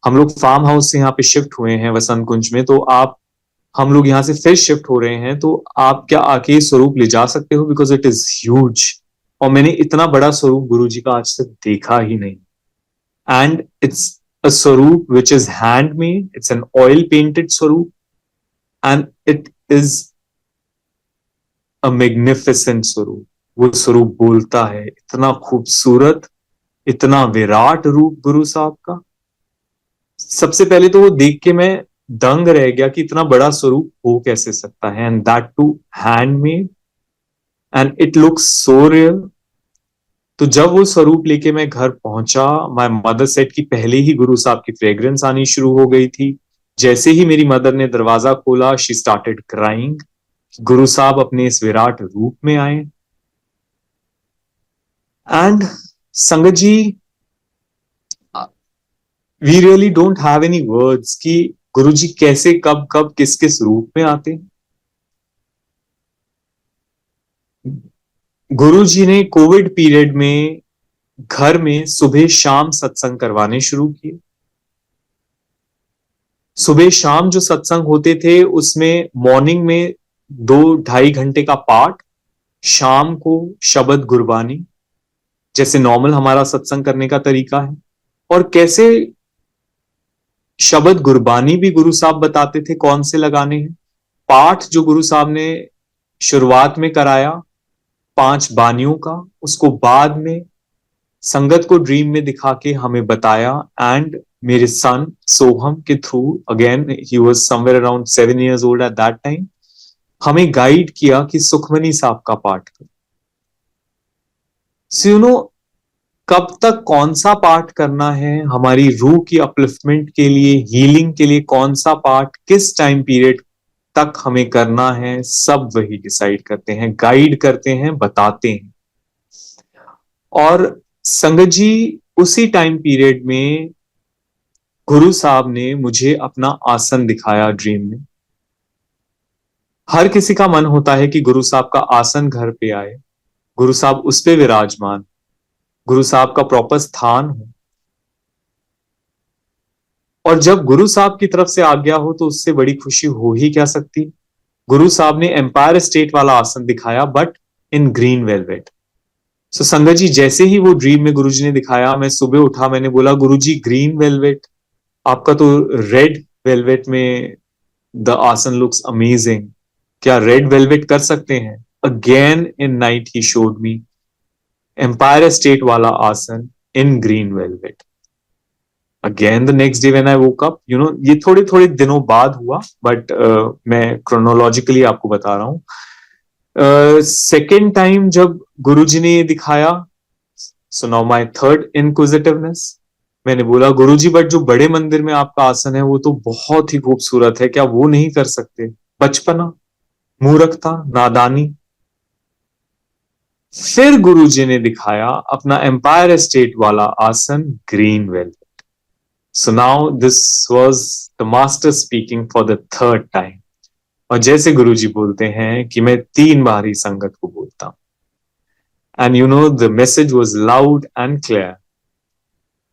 हम लोग फार्म हाउस से यहाँ पे शिफ्ट हुए हैं वसंत कुंज में, तो आप हम लोग यहाँ से फिर शिफ्ट हो रहे हैं, तो आप क्या आके स्वरूप ले जा सकते हो, बिकॉज इट इज ह्यूज. और मैंने इतना बड़ा स्वरूप गुरु जी का आज तक देखा ही नहीं. And it's a swaroop which is handmade, it's an oil painted swaroop, and it is a magnificent swaroop. वो स्वरूप बोलता है, इतना खूबसूरत, इतना विराट रूप गुरु साहब का. सबसे पहले तो वो देख के मैं दंग रह गया कि इतना बड़ा स्वरूप हो कैसे सकता है, and that too handmade, and it looks so real. तो जब वो स्वरूप लेके मैं घर पहुंचा, माय मदर सेड कि पहले ही गुरु साहब की फ्रेग्रेंस आनी शुरू हो गई थी. जैसे ही मेरी मदर ने दरवाजा खोला, शी स्टार्टेड क्राइंग. गुरु साहब अपने इस विराट रूप में आए. एंड संगत ji, we really don't have any words कि गुरुजी कैसे कब कब किस किस रूप में आते हैं. गुरुजी ने कोविड पीरियड में घर में सुबह शाम सत्संग करवाने शुरू किए. सुबह शाम जो सत्संग होते थे उसमें मॉर्निंग में 2-2.5 घंटे का पाठ, शाम को शब्द गुरबानी, जैसे नॉर्मल हमारा सत्संग करने का तरीका है. और कैसे शब्द गुरबानी भी गुरु साहब बताते थे कौन से लगाने हैं. पाठ जो गुरु साहब ने शुरुआत में कराया 5 बानियों का, उसको बाद में संगत को ड्रीम में दिखा के हमें बताया. एंड मेरे सन सोहम के through, again he was somewhere around 7 years old eight that time, हमें गाइड किया कि सुखमनी साहब का पाठ करो. सो यू नो, कब तक कौन सा पाठ करना है, हमारी रूह की अपलिफ्टमेंट के लिए, हीलिंग के लिए कौन सा पाठ किस टाइम पीरियड तक हमें करना है, सब वही डिसाइड करते हैं, गाइड करते हैं, बताते हैं. और संगत जी, उसी टाइम पीरियड में गुरु साहब ने मुझे अपना आसन दिखाया ड्रीम में. हर किसी का मन होता है कि गुरु साहब का आसन घर पे आए, गुरु साहब उस पे विराजमान, गुरु साहब का प्रॉपर स्थान हो. और जब गुरु साहब की तरफ से आज्ञा हो तो उससे बड़ी खुशी हो ही क्या सकती. गुरु साहब ने एम्पायर स्टेट वाला आसन दिखाया, बट इन ग्रीन वेलवेट. सो संगत जी, जैसे ही वो ड्रीम में गुरुजी ने दिखाया, मैं सुबह उठा, मैंने बोला गुरुजी ग्रीन वेलवेट, आपका तो रेड वेलवेट में द आसन लुक्स अमेजिंग, क्या रेड वेलवेट कर सकते हैं. Again in night he showed me Empire State वाला asan in green velvet. Again the next day when I woke up, you know, ये थोड़े थोड़े दिनों बाद हुआ, बट मैं क्रोनोलॉजिकली आपको बता रहा हूं. सेकेंड टाइम जब गुरुजी ने ये दिखाया, so now my third inquisitiveness, मैंने बोला गुरुजी, बट जो बड़े मंदिर में आपका आसन है वो तो बहुत ही खूबसूरत है, क्या वो नहीं कर सकते. बचपना, मूर्खता, नादानी. फिर गुरुजी ने दिखाया अपना एम्पायर स्टेट वाला आसन green velvet. So now this was the master speaking for the third time. और जैसे गुरुजी बोलते हैं कि मैं 3 बार ही संगत को बोलता हूं. And you know, the message was loud and clear.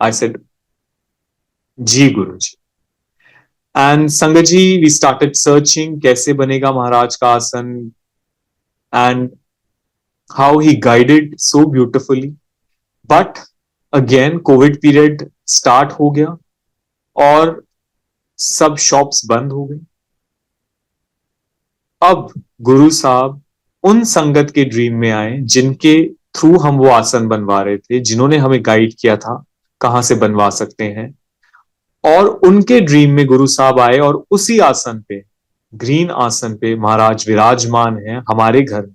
I said, ji Guruji. And संगत जी, वी स्टार्टेड सर्चिंग कैसे बनेगा महाराज का आसन, and how he guided so beautifully. But again Covid period start हो गया और सब शॉप्स बंद हो गई. अब गुरु साहब उन संगत के ड्रीम में आए जिनके थ्रू हम वो आसन बनवा रहे थे, जिन्होंने हमें गाइड किया था कहां से बनवा सकते हैं. और उनके ड्रीम में गुरु साहब आए और उसी आसन पे, ग्रीन आसन पे महाराज विराजमान है हमारे घर.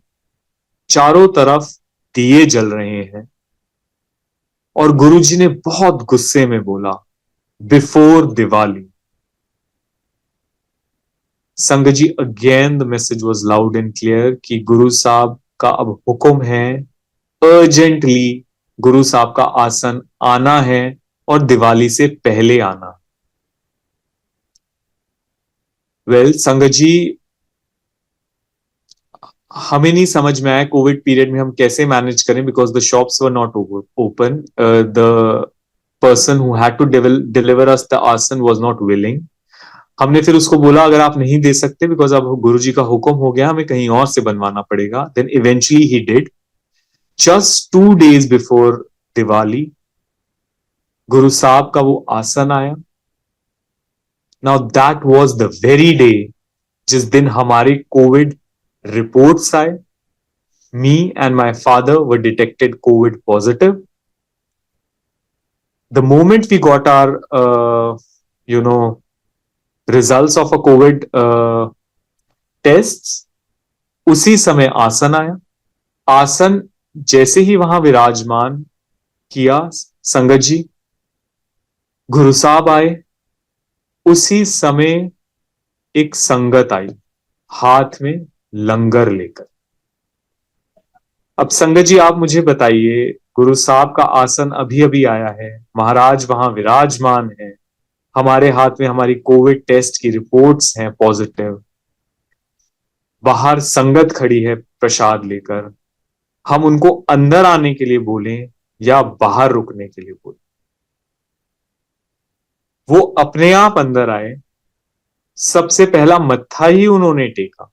चारों तरफ दिए जल रहे हैं, और गुरुजी ने बहुत गुस्से में बोला, before Diwali. Sangat ji, again the message was loud and clear कि गुरु साहब का अब हुक्म है, अर्जेंटली गुरु साहब का आसन आना है और दिवाली से पहले आना। वेल संगत जी, हमें नहीं समझ में आया कोविड पीरियड में हम कैसे मैनेज करें, because the shops were not open, the person who had to deliver us the asan was not willing. हमने फिर उसको बोला अगर आप नहीं दे सकते बिकॉज अब गुरुजी का हुक्म हो गया, हमें कहीं और से बनवाना पड़ेगा। Then eventually he did. Just 2 days before Diwali Guru Sahab का वो आसन आया। Now that was the very day जिस दिन हमारे कोविड रिपोर्ट्स आए। Me and my father were detected COVID positive. The moment we got our, results of a COVID tests, उसी समय आसन आया। आसन जैसे ही वहां विराजमान किया संगत जी, गुरु साहब आए, उसी समय एक संगत आई हाथ में लंगर लेकर। अब संगत जी आप मुझे बताइए, गुरु साहब का आसन अभी अभी आया है, महाराज वहां विराजमान है, हमारे हाथ में हमारी कोविड टेस्ट की रिपोर्ट्स हैं पॉजिटिव, बाहर संगत खड़ी है प्रसाद लेकर, हम उनको अंदर आने के लिए बोलें या बाहर रुकने के लिए बोलें? वो अपने आप अंदर आए, सबसे पहला मत्था ही उन्होंने टेका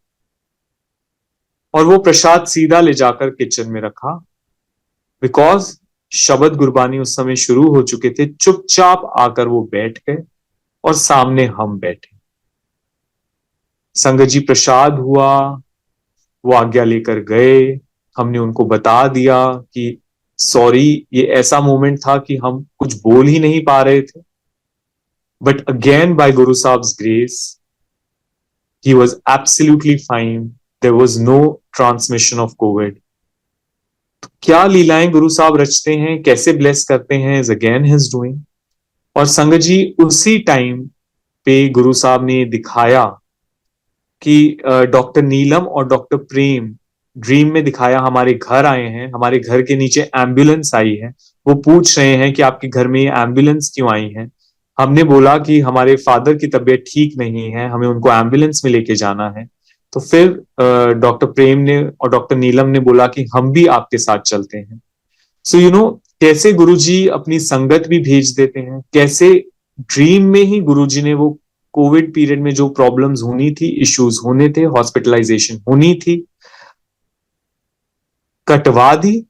और वो प्रसाद सीधा ले जाकर किचन में रखा, बिकॉज शब्द गुरबानी उस समय शुरू हो चुके थे। चुपचाप आकर वो बैठ गए और सामने हम बैठे। संगत जी प्रसाद हुआ, वो आज्ञा लेकर गए, हमने उनको बता दिया कि सॉरी, ये ऐसा मोमेंट था कि हम कुछ बोल ही नहीं पा रहे थे, but again by Guru Sahib's grace he was absolutely fine, there was no transmission of COVID. क्या लीलाएं गुरु साहब रचते हैं, कैसे ब्लेस करते हैं, इज अगेन हिज डूइंग। और संगत जी उसी टाइम पे गुरु साहब ने दिखाया कि डॉक्टर नीलम और डॉक्टर प्रेम ड्रीम में दिखाया, हमारे घर आए हैं, हमारे घर के नीचे एम्बुलेंस आई है, वो पूछ रहे हैं कि आपके घर में ये एम्बुलेंस क्यों आई है। हमने बोला कि हमारे फादर की तबीयत ठीक नहीं है, हमें उनको एम्बुलेंस में लेके जाना है। तो फिर डॉक्टर प्रेम ने और डॉक्टर नीलम ने बोला कि हम भी आपके साथ चलते हैं। सो कैसे गुरुजी अपनी संगत भी भेज देते हैं, कैसे ड्रीम में ही गुरुजी ने वो कोविड पीरियड में जो प्रॉब्लम्स होनी थी, इश्यूज होने थे, हॉस्पिटलाइजेशन होनी थी, कटवा दी,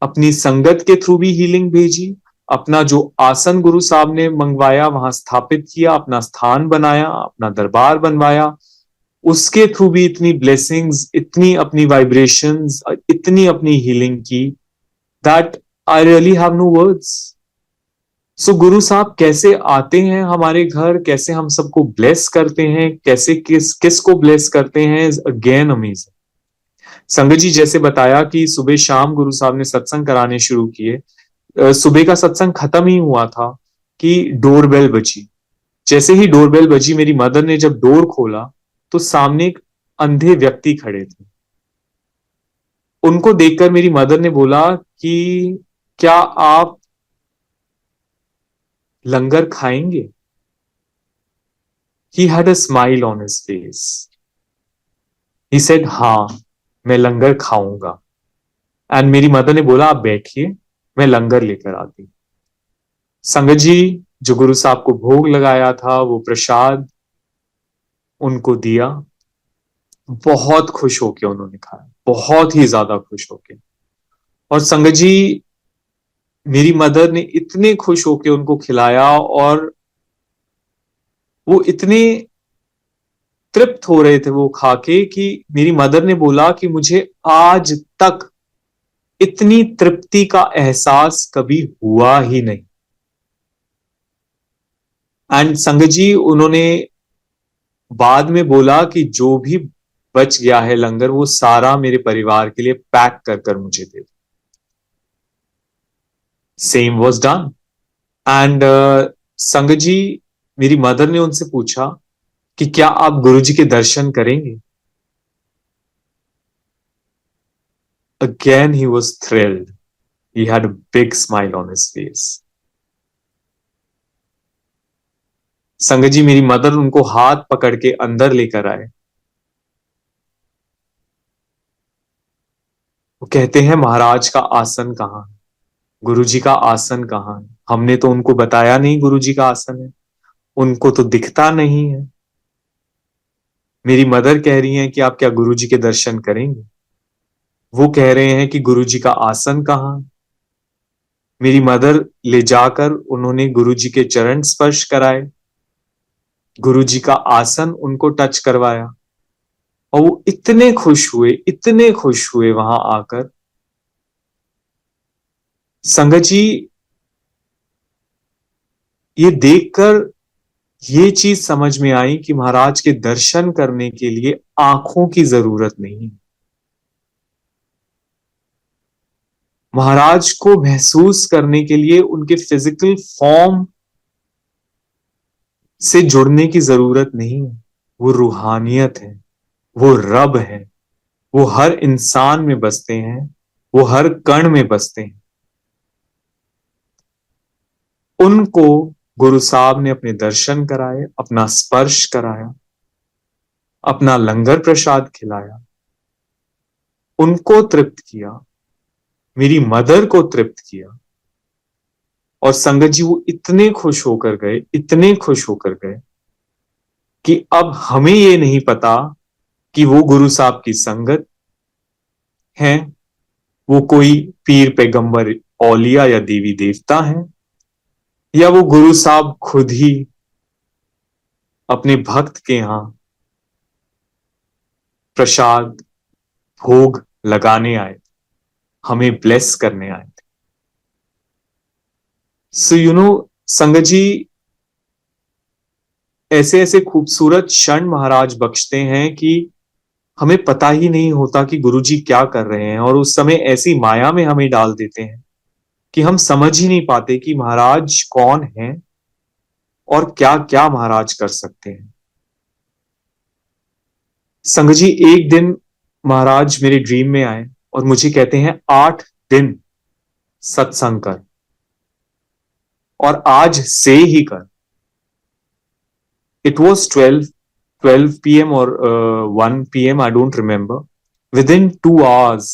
अपनी संगत के थ्रू भी हीलिंग भेजी, अपना जो आसन गुरु साहब ने मंगवाया वहां स्थापित किया, अपना स्थान बनाया, अपना दरबार बनवाया, उसके थ्रू भी इतनी ब्लेसिंग्स, इतनी अपनी वाइब्रेशंस, इतनी अपनी हीलिंग की, that I really have no words. So Guru Sahib कैसे आते हैं हमारे घर, कैसे हम सबको ब्लेस करते हैं, कैसे किस को ब्लेस करते हैं, इज अगेन अमेजिंग। संगत जी जैसे बताया कि सुबह शाम गुरु साहब ने सत्संग कराने शुरू किए। सुबह का सत्संग खत्म ही हुआ था कि डोरबेल बजी। जैसे ही डोरबेल बजी, मेरी मदर ने जब डोर खोला तो सामने एक अंधे व्यक्ति खड़े थे। उनको देखकर मेरी मदर ने बोला कि क्या आप लंगर खाएंगे? He had a smile on his face. He said, हाँ मैं लंगर खाऊंगा। एंड मेरी मदर ने बोला आप बैठिए, मैं लंगर लेकर आती। संगत जी जो गुरु साहब को भोग लगाया था, वो प्रसाद उनको दिया, बहुत खुश होके उन्होंने खाया, बहुत ही ज्यादा खुश होके। और संगत जी मेरी मदर ने इतने खुश होके उनको खिलाया और वो इतने तृप्त हो रहे थे वो खाके कि मेरी मदर ने बोला कि मुझे आज तक इतनी तृप्ति का एहसास कभी हुआ ही नहीं। एंड संगत जी उन्होंने बाद में बोला कि जो भी बच गया है लंगर, वो सारा मेरे परिवार के लिए पैक कर कर मुझे दे दो। सेम वॉज डन एंड संगत जी, मेरी मदर ने उनसे पूछा कि क्या आप गुरु जी के दर्शन करेंगे? Again he was thrilled, he had a big smile on his face. संगत जी, मेरी मदर उनको हाथ पकड़ के अंदर लेकर आए। वो कहते हैं, महाराज का आसन कहाँ है? गुरु जी का आसन कहाँ है? हमने तो उनको बताया नहीं गुरु जी का आसन है, उनको तो दिखता नहीं है। मेरी मदर कह रही हैं कि आप क्या गुरु जी के दर्शन करेंगे? वो कह रहे हैं कि गुरु जी का आसन कहाँ है? मेरी मदर ले जाकर उन्होंने गुरु जी के चरण स्पर्श कराए, गुरु जी का आसन उनको टच करवाया, और वो इतने खुश हुए, इतने खुश हुए वहां आकर। संगत जी, ये देखकर ये चीज समझ में आई कि महाराज के दर्शन करने के लिए आंखों की जरूरत नहीं। महाराज को महसूस करने के लिए उनके फिजिकल फॉर्म से जुड़ने की जरूरत नहीं है। वो रूहानियत है, वो रब है, वो हर इंसान में बसते हैं, वो हर कण में बसते हैं। उनको गुरु साहब ने अपने दर्शन कराए, अपना स्पर्श कराया, अपना लंगर प्रसाद खिलाया, उनको तृप्त किया, मेरी मदर को तृप्त किया। और संगत जी, वो इतने खुश होकर गए, इतने खुश होकर गए कि अब हमें ये नहीं पता कि वो गुरु साहब की संगत है, वो कोई पीर पैगंबर औलिया या देवी देवता है, या वो गुरु साहब खुद ही अपने भक्त के यहां प्रसाद भोग लगाने आए, हमें ब्लेस करने आए थे। सो संगत जी, ऐसे ऐसे खूबसूरत क्षण महाराज बख्शते हैं कि हमें पता ही नहीं होता कि गुरुजी क्या कर रहे हैं, और उस समय ऐसी माया में हमें डाल देते हैं कि हम समझ ही नहीं पाते कि महाराज कौन है और क्या क्या महाराज कर सकते हैं। संगत जी, एक दिन महाराज मेरे ड्रीम में आए और मुझे कहते हैं 8 दिन सत्संग कर, और आज से ही कर। It was 12 p.m. और 1 p.m. I don't remember, with in 2 hours।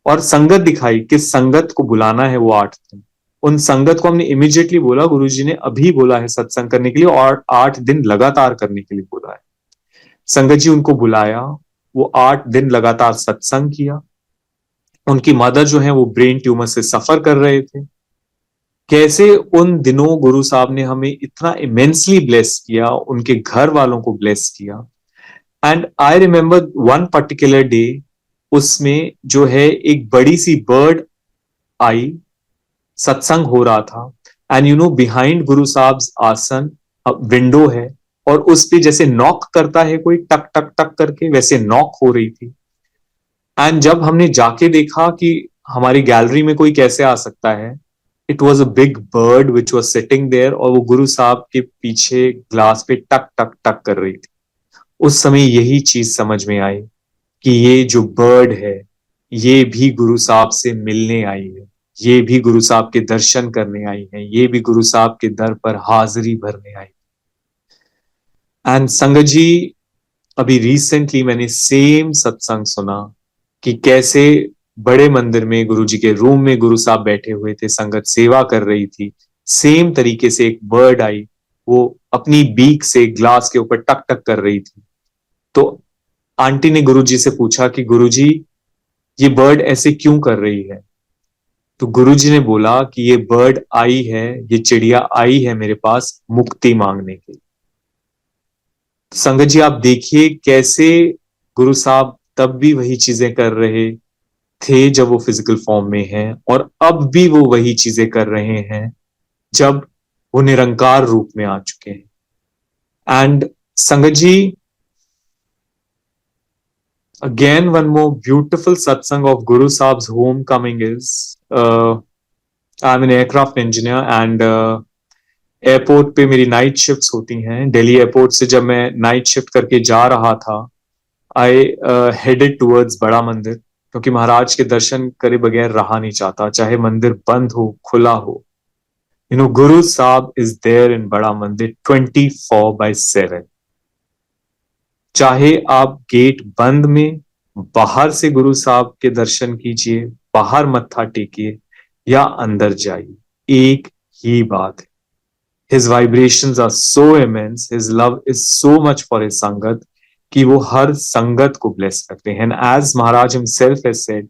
और संगत दिखाई, किस संगत को बुलाना है वो 8 दिन। उन संगत को हमने इमीडिएटली बोला, गुरुजी ने अभी बोला है सत्संग करने के लिए, और 8 दिन लगातार करने के लिए बोला है। संगत जी, उनको बुलाया, वो 8 दिन लगातार सत्संग किया। उनकी मदर जो है वो ब्रेन ट्यूमर से सफर कर रहे थे। कैसे उन दिनों गुरु साहब ने हमें इतना इमेंसली ब्लेस किया, उनके घर वालों को ब्लेस किया। And I remember one particular day, उसमें जो है एक बड़ी सी बर्ड आई, सत्संग हो रहा था, एंड बिहाइंड गुरु साहब आसन विंडो है, और उस पे जैसे नॉक करता है कोई, टक टक टक करके वैसे नॉक हो रही थी। एंड जब हमने जाके देखा कि हमारी गैलरी में कोई कैसे आ सकता है, it was a big bird which was sitting there, और वो गुरु साहब के पीछे ग्लास पे टक टक टक कर रही थी। उस समय यही चीज समझ में आई कि ये जो बर्ड है, ये भी गुरु साहब से मिलने आई है, ये भी गुरु साहब के दर्शन करने आई है, ये भी गुरु साहब के दर पर हाजिरी भरने आई। एंड संगत जी, अभी रिसेंटली मैंने सेम सत्संग सुना कि कैसे बड़े मंदिर में गुरु जी के रूम में गुरु साहब बैठे हुए थे, संगत सेवा कर रही थी। सेम तरीके से एक बर्ड आई, वो अपनी बीक से ग्लास के ऊपर टक टक कर रही थी। तो आंटी ने गुरुजी से पूछा कि गुरुजी, ये बर्ड ऐसे क्यों कर रही है? तो गुरुजी ने बोला कि ये बर्ड आई है, ये चिड़िया आई है मेरे पास मुक्ति मांगने के लिए। संगत जी, आप देखिए कैसे गुरु साहब तब भी वही चीजें कर रहे थे जब वो फिजिकल फॉर्म में हैं, और अब भी वो वही चीजें कर रहे हैं जब वो निरंकार रूप में आ चुके हैं। एंड संगत जी, again one more beautiful satsang of Guru Saab's homecoming is I am an aircraft engineer and airport पे मेरी नाइट शिफ्ट्स होती हैं। दिल्ली एयरपोर्ट से जब मैं नाइट शिफ्ट करके जा रहा था, आई हेडेड टूवर्ड्स बड़ा मंदिर, क्योंकि महाराज के दर्शन करे बगैर रहा नहीं चाहता, चाहे मंदिर बंद हो खुला हो। गुरु साहब इज देयर इन बड़ा मंदिर 24/7। चाहे आप गेट बंद में बाहर से गुरु साहब के दर्शन कीजिए, बाहर मत्था टेकिए या अंदर जाइए, एक ही बात है। His vibrations are so immense, his love is so much for his संगत कि वो हर संगत को ब्लेस करते हैं। As Maharaj himself has said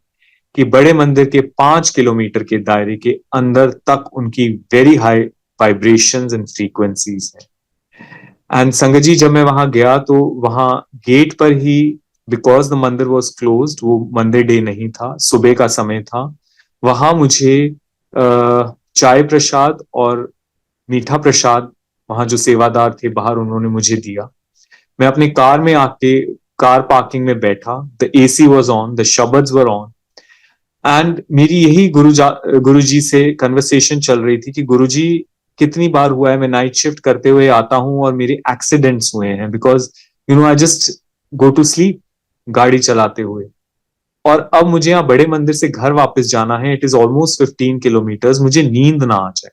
कि बड़े मंदिर के 5 किलोमीटर के दायरे के अंदर तक उनकी very high vibrations and frequencies है। एंड संगत जी, जब मैं वहां गया तो वहां गेट पर ही, बिकॉज द मंदिर वॉज क्लोज्ड, वो मंदिर डे नहीं था, सुबह का समय था, वहां मुझे चाय प्रसाद और मीठा प्रसाद, वहां जो सेवादार थे बाहर, उन्होंने मुझे दिया। मैं अपनी कार में आके कार पार्किंग में बैठा, the AC was on, the shabads were on, and मेरी यही गुरुजी से कन्वर्सेशन चल रही थी कि गुरुजी, कितनी बार हुआ है मैं नाइट शिफ्ट करते हुए आता हूं और मेरे एक्सीडेंट्स हुए हैं, because I just go to sleep गाड़ी चलाते हुए, और अब मुझे यहाँ बड़े मंदिर से घर वापस जाना है, इट इज ऑलमोस्ट 15 किलोमीटर, मुझे नींद ना आ जाए।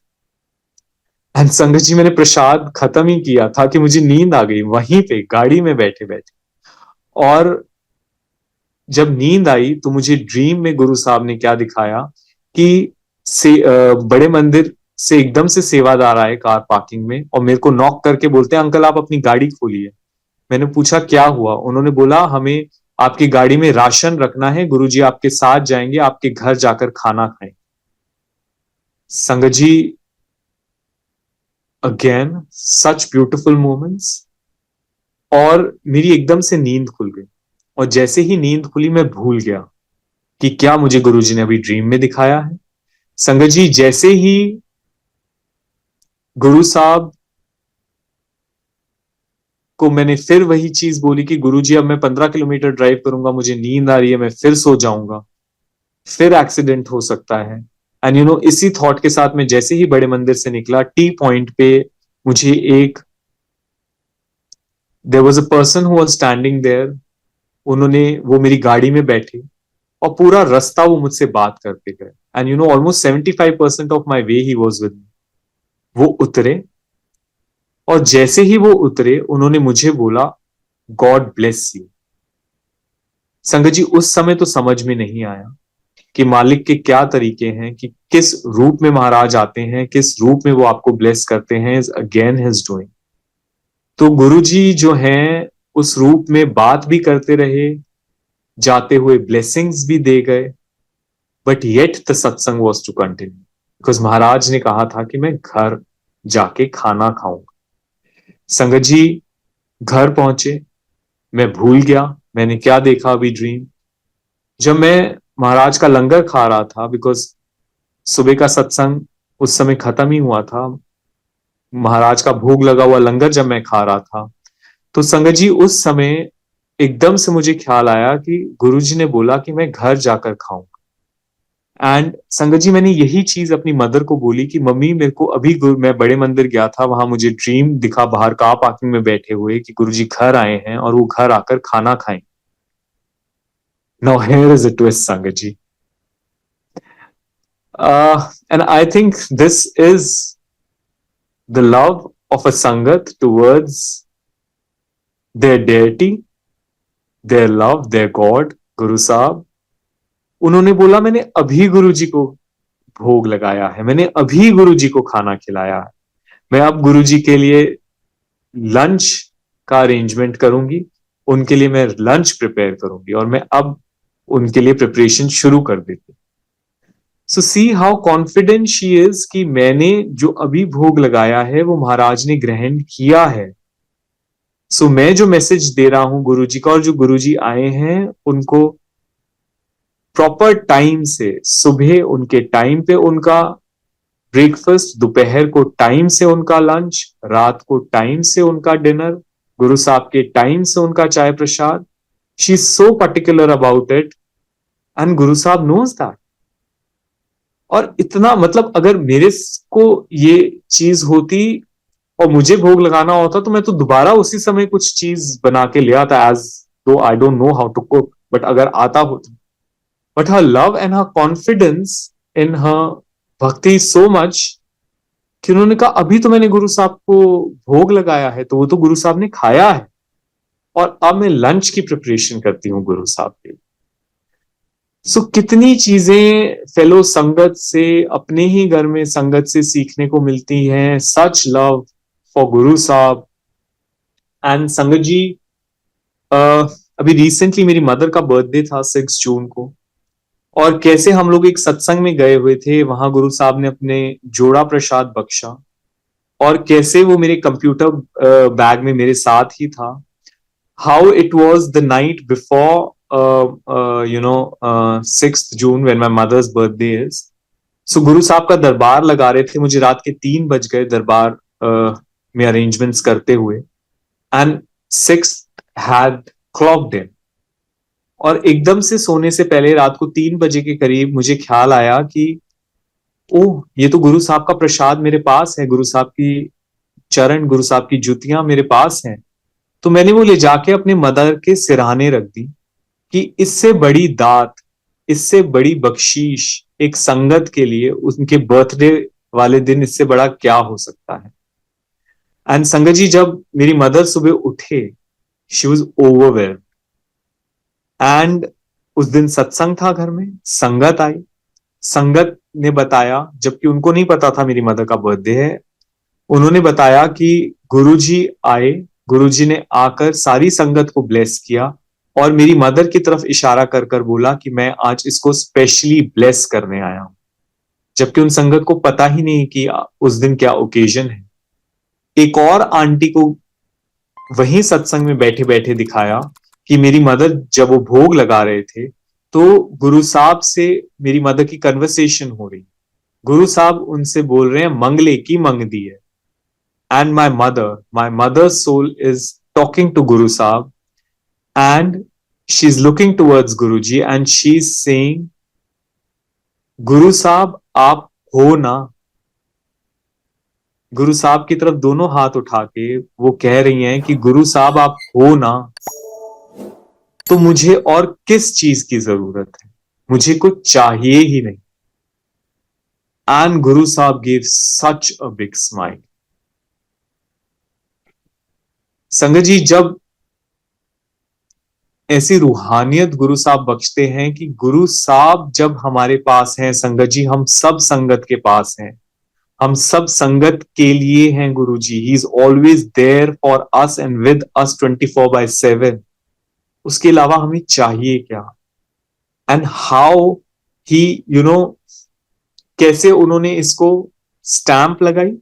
एंड संगत जी, मैंने प्रसाद खत्म ही किया था कि मुझे नींद आ गई वहीं पे गाड़ी में बैठे बैठे। और जब नींद आई तो मुझे ड्रीम में गुरु साहब ने क्या दिखाया कि बड़े मंदिर से एकदम से सेवादार आए कार पार्किंग में और मेरे को नॉक करके बोलते हैं, अंकल आप अपनी गाड़ी खोलिए। मैंने पूछा क्या हुआ, उन्होंने बोला हमें आपकी गाड़ी में राशन रखना है, गुरुजी आपके साथ जाएंगे, आपके घर जाकर खाना खाएं। संगत ji, again such beautiful moments. और मेरी एकदम से नींद खुल गई, और जैसे ही नींद खुली मैं भूल गया कि क्या मुझे गुरुजी ने अभी ड्रीम में दिखाया है। संगत जी, जैसे ही गुरु साहब को मैंने फिर वही चीज बोली कि गुरुजी अब मैं 15 किलोमीटर ड्राइव करूंगा, मुझे नींद आ रही है, मैं फिर सो जाऊंगा, फिर एक्सीडेंट हो सकता है। एंड इसी थॉट के साथ मैं जैसे ही बड़े मंदिर से निकला, टी पॉइंट पे मुझे एक there was a person who was standing there, वो मेरी गाड़ी में बैठे और पूरा रास्ता वो मुझसे बात करते गए। And almost 75% of my way he was with me. वो उतरे, और जैसे ही वो उतरे उन्होंने मुझे बोला, गॉड ब्लेस यू। संगत जी, उस समय तो समझ में नहीं आया कि मालिक के क्या तरीके हैं, कि किस रूप में महाराज आते हैं, किस रूप में वो आपको ब्लेस करते हैं, इज अगेन हिज डूइंग। तो गुरु जी जो हैं उस रूप में बात भी करते रहे, जाते हुए ब्लेसिंग्स भी दे गए, बट येट द सत्संग वॉज टू कंटिन्यू, बिकॉज महाराज ने कहा था कि मैं घर जाके खाना खाऊंगा। संगत जी, घर पहुंचे, मैं भूल गया मैंने क्या देखा अभी ड्रीम। जब मैं महाराज का लंगर खा रहा था, बिकॉज सुबह का सत्संग उस समय खत्म ही हुआ था, महाराज का भोग लगा हुआ लंगर जब मैं खा रहा था, तो संगत जी उस समय एकदम से मुझे ख्याल आया कि गुरुजी ने बोला कि मैं घर जाकर खाऊंगा। एंड संगत जी, मैंने यही चीज अपनी मदर को बोली कि मम्मी, मेरे को अभी मैं बड़े मंदिर गया था, वहां मुझे ड्रीम दिखा बाहर कार पार्किंग में बैठे हुए कि गुरुजी घर आए हैं और वो घर आकर खाना खाएं। Now here is a twist संगत जी, and I think this is the love of a sangat towards their deity, their love, their God, गुरु साहब। उन्होंने बोला मैंने अभी गुरु जी को भोग लगाया है, मैंने अभी गुरु जी को खाना खिलाया है, मैं अब गुरु जी के लिए लंच का अरेंजमेंट करूंगी, उनके लिए मैं लंच प्रिपेयर करूंगी, और मैं अब उनके लिए प्रिपरेशन शुरू कर देती। So see how confident she is कि मैंने जो अभी भोग लगाया है वो महाराज ने ग्रहण किया है। सो मैं जो मैसेज दे रहा हूं गुरु जी का, और जो गुरु जी आए हैं उनको प्रॉपर टाइम से, सुबह उनके टाइम पे उनका ब्रेकफास्ट, दोपहर को टाइम से उनका लंच, रात को टाइम से उनका डिनर, गुरु साहब के टाइम से उनका चाय प्रसाद। She is so particular about it, and Guru Sahib knows that. और इतना मतलब अगर मेरे को ये चीज होती और मुझे भोग लगाना होता तो मैं तो दोबारा उसी समय कुछ चीज बना के ले आता, as though I don't know how to cook, but अगर आता होता. But her love and her confidence in her bhakti so much कि उन्होंने कहा अभी तो मैंने गुरु साहब को भोग लगाया है तो वो तो गुरु साहब ने खाया है, और अब मैं लंच की प्रिपरेशन करती हूँ गुरु साहब के लिए. सो कितनी चीजें फेलो संगत से, अपने ही घर में संगत से सीखने को मिलती हैं. सच love for Guru Sahab. And संगत जी, अभी रिसेंटली मेरी मदर का बर्थडे था 6 जून को, और कैसे हम लोग एक सत्संग में गए हुए थे, वहां गुरु साहब ने अपने जोड़ा प्रसाद बख्शा, और कैसे वो मेरे कंप्यूटर बैग में मेरे साथ ही था. How it was the night before 6 June when my mother's birthday is. सो गुरु साहब का दरबार लगा रहे थे, मुझे रात के 3 बज गए दरबार में अरेंजमेंट्स करते हुए. And 6 had clocked in. और एकदम से सोने से पहले रात को 3 बजे के करीब मुझे ख्याल आया कि ओह, ये तो गुरु साहब का प्रसाद मेरे पास है, गुरु साहब की चरण, गुरु साहब की जुतियां मेरे पास हैं. तो मैंने वो ले जाके अपने मदर के सिरहाने रख दी कि इससे बड़ी दात, इससे बड़ी बख्शीश एक संगत के लिए उनके बर्थडे वाले दिन इससे बड़ा क्या हो सकता है. एंड संगत जी, जब मेरी मदर सुबह उठे, शी वॉज ओवरवेल्ड. एंड उस दिन सत्संग था घर में, संगत आई, संगत ने बताया, जबकि उनको नहीं पता था मेरी मदर का बर्थडे है, उन्होंने बताया कि गुरुजी आए, गुरुजी ने आकर सारी संगत को ब्लेस किया और मेरी मदर की तरफ इशारा कर कर बोला कि मैं आज इसको स्पेशली ब्लेस करने आया हूं, जबकि उन संगत को पता ही नहीं कि उस दिन क्या ओकेजन है. एक और आंटी को वहीं सत्संग में बैठे बैठे दिखाया कि मेरी मदर जब वो भोग लगा रहे थे तो गुरु साहब से मेरी मदर की कन्वर्सेशन हो रही. गुरु साहब उनसे बोल रहे हैं मंगले की मंगदी है. And my mother's soul is talking to Guru Sahab, and she is looking towards Guru ji, and she is saying, Guru Sahab आप हो ना. गुरु साहब की तरफ दोनों हाथ उठा के वो कह रही हैं कि गुरु साहब आप हो ना, तो मुझे और किस चीज की जरूरत है, मुझे कुछ चाहिए ही नहीं. एंड गुरु साहब give such a big smile. संगत जी, जब ऐसी रूहानियत गुरु साहब बख्शते हैं कि गुरु साहब जब हमारे पास हैं, संगत जी हम सब संगत के पास हैं, हम सब संगत के लिए हैं. Guru ji, he is always there for us and with us 24/7. उसके अलावा हमें चाहिए क्या? एंड हाउ ही कैसे उन्होंने इसको स्टैंप लगाई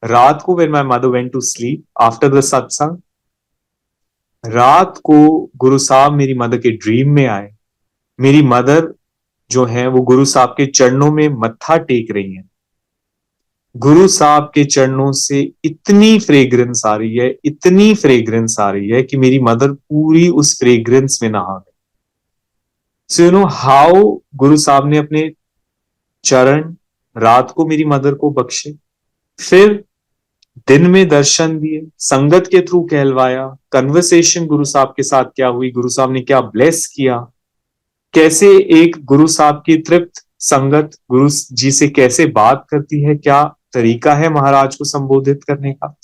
रात को when my mother went to sleep after the satsang. रात को गुरु साहब मेरी मदर के ड्रीम में आए. मेरी मदर जो है वो गुरु साहब के चरणों में मत्था टेक रही हैं. गुरु साहब के चरणों से इतनी फ्रेग्रेंस आ रही है, इतनी फ्रेग्रेंस आ रही है कि मेरी मदर पूरी उस फ्रेग्रेंस में नहा गई. सो हाउ गुरु साहब ने अपने चरण रात को मेरी मदर को बख्शे, फिर दिन में दर्शन दिए, संगत के थ्रू कहलवाया, कन्वर्सेशन गुरु साहब के साथ क्या हुई, गुरु साहब ने क्या ब्लेस किया, कैसे एक गुरु साहब की तृप्त संगत गुरु जी से कैसे बात करती है, क्या तरीका है महाराज को संबोधित करने का,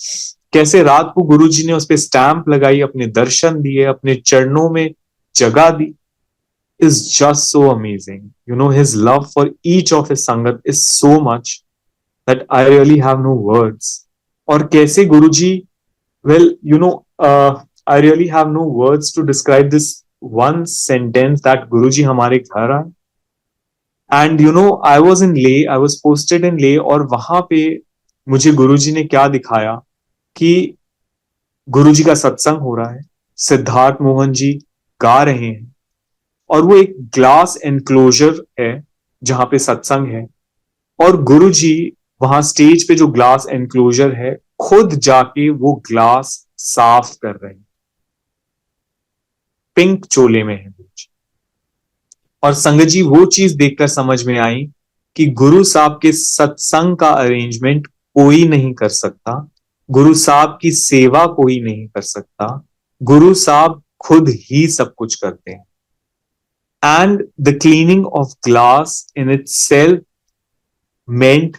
कैसे रात को गुरु जी ने उस पर स्टैंप लगाई, अपने दर्शन दिए, अपने चरणों में जगह दी. is just so amazing. His love for each of his sangat is so much that I really have no words. और कैसे गुरुजी, well, I really have no words to describe this one sentence that गुरुजी हमारे घर आए. And I was in Leh, I was posted in Leh, और वहां पे मुझे गुरुजी ने क्या दिखाया कि गुरुजी का सत्संग हो रहा है, सिद्धार्थ मोहन जी गा रहे हैं, और वो एक ग्लास एनक्लोजर है जहां पे सत्संग है, और गुरुजी वहां स्टेज पे जो ग्लास एनक्लोजर है खुद जाके वो ग्लास साफ कर रहे हैं. पिंक चोले में है गुरुजी. और संगत जी, वो चीज देखकर समझ में आई कि गुरु साहब के सत्संग का अरेंजमेंट कोई नहीं कर सकता, गुरु साहब की सेवा कोई नहीं कर सकता, गुरु साहब खुद ही सब कुछ करते हैं. And the cleaning of glass in itself meant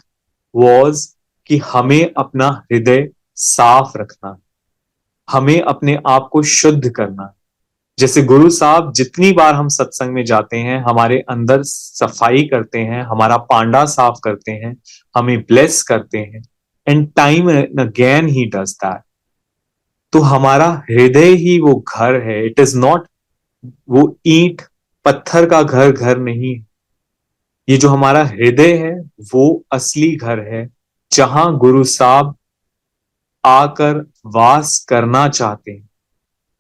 was कि हमें अपना हृदय साफ रखना, हमें अपने आप को शुद्ध करना. जैसे गुरु साहब जितनी बार हम सत्संग में जाते हैं, हमारे अंदर सफाई करते हैं, हमारा पांडा साफ करते हैं, हमें ब्लेस करते हैं, and time and again he does that. तो हमारा हृदय ही वो घर है. इट इज नॉट वो ईंट पत्थर का घर, घर नहीं. ये जो हमारा हृदय है वो असली घर है, जहां गुरु साहब आकर वास करना चाहते हैं.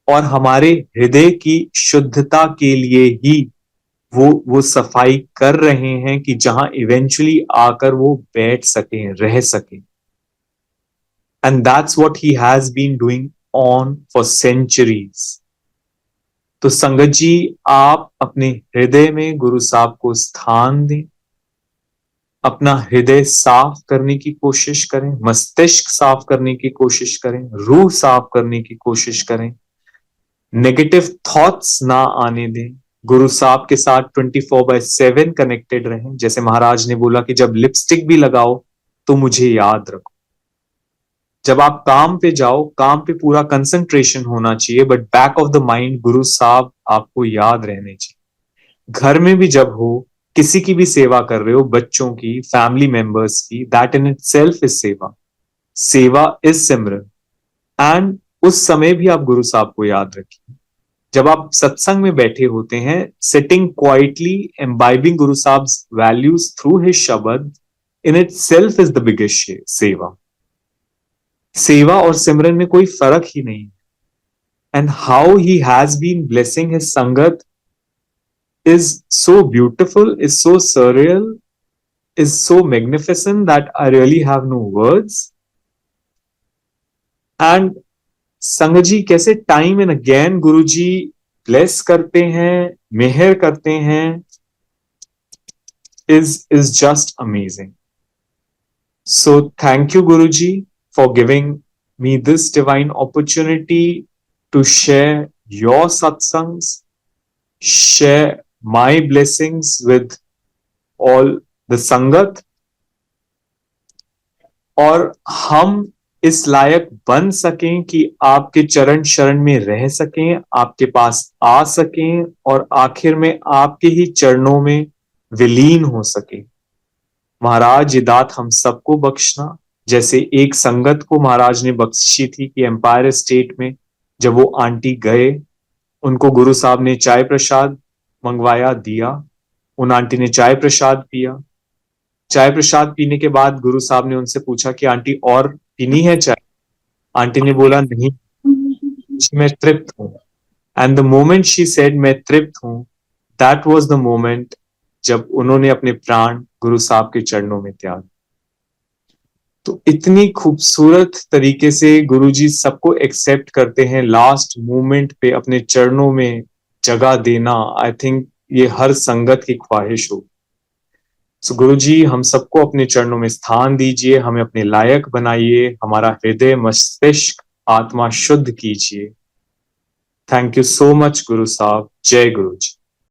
और हमारे हृदय की शुद्धता के लिए ही वो सफाई कर रहे हैं कि जहां इवेंचुअली आकर वो बैठ सकें, रह सकें. And that's what he has been doing on for centuries. तो संगत जी, आप अपने हृदय में गुरु साहब को स्थान दें, अपना हृदय साफ करने की कोशिश करें, मस्तिष्क साफ करने की कोशिश करें, रूह साफ करने की कोशिश करें, नेगेटिव थॉट्स ना आने दें. गुरु साहब के साथ 24/7 कनेक्टेड रहें. जैसे महाराज ने बोला कि जब लिपस्टिक भी लगाओ तो मुझे याद रखो. जब आप काम पे जाओ, काम पे पूरा कंसंट्रेशन होना चाहिए, but back of the mind गुरु साहब आपको याद रहने चाहिए. घर में भी जब हो, किसी की भी सेवा कर रहे हो, बच्चों की, फैमिली मेंबर्स की, दैट इन इटसेल्फ इज सेवा. सेवा इज सिमरन. एंड उस समय भी आप गुरु साहब को याद रखिए. जब आप सत्संग में बैठे होते हैं, सिटिंग क्वाइटली एम्बाइबिंग गुरु साहब values through his shabad in itself is the biggest seva. सेवा और सिमरन में कोई फर्क ही नहीं. And how he has been blessing his sangat is so beautiful, is so surreal, is so magnificent that I really have no words. And संगत जी कैसे time and again Guru ji bless करते हैं, मेहर करते हैं, is just amazing. So thank you Guru ji for giving me this divine opportunity to share your satsangs, share my blessings with all the संगत, और हम इस लायक बन सकें कि आपके चरण शरण में रह सकें, आपके पास आ सकें, और आखिर में आपके ही चरणों में विलीन हो सके. महाराज ये दात हम सबको बख्शना, जैसे एक संगत को महाराज ने बख्शी थी कि एम्पायर स्टेट में जब वो आंटी गए, उनको गुरु साहब ने चाय प्रसाद मंगवाया, दिया. उन आंटी ने चाय प्रसाद पिया. चाय प्रसाद पीने के बाद गुरु साहब ने उनसे पूछा कि आंटी और पीनी है चाय? आंटी ने बोला नहीं, मैं तृप्त हूं. And the moment she said मैं तृप्त हूं, दैट वाज द मोमेंट जब उन्होंने अपने प्राण गुरु साहब के चरणों में त्याग. तो इतनी खूबसूरत तरीके से गुरुजी सबको एक्सेप्ट करते हैं, लास्ट मोमेंट पे अपने चरणों में जगह देना. आई थिंक ये हर संगत की ख्वाहिश हो. सो गुरुजी हम सबको अपने चरणों में स्थान दीजिए, हमें अपने लायक बनाइए, हमारा हृदय, मस्तिष्क, आत्मा शुद्ध कीजिए. थैंक यू सो मच गुरु साहब. जय गुरु जी.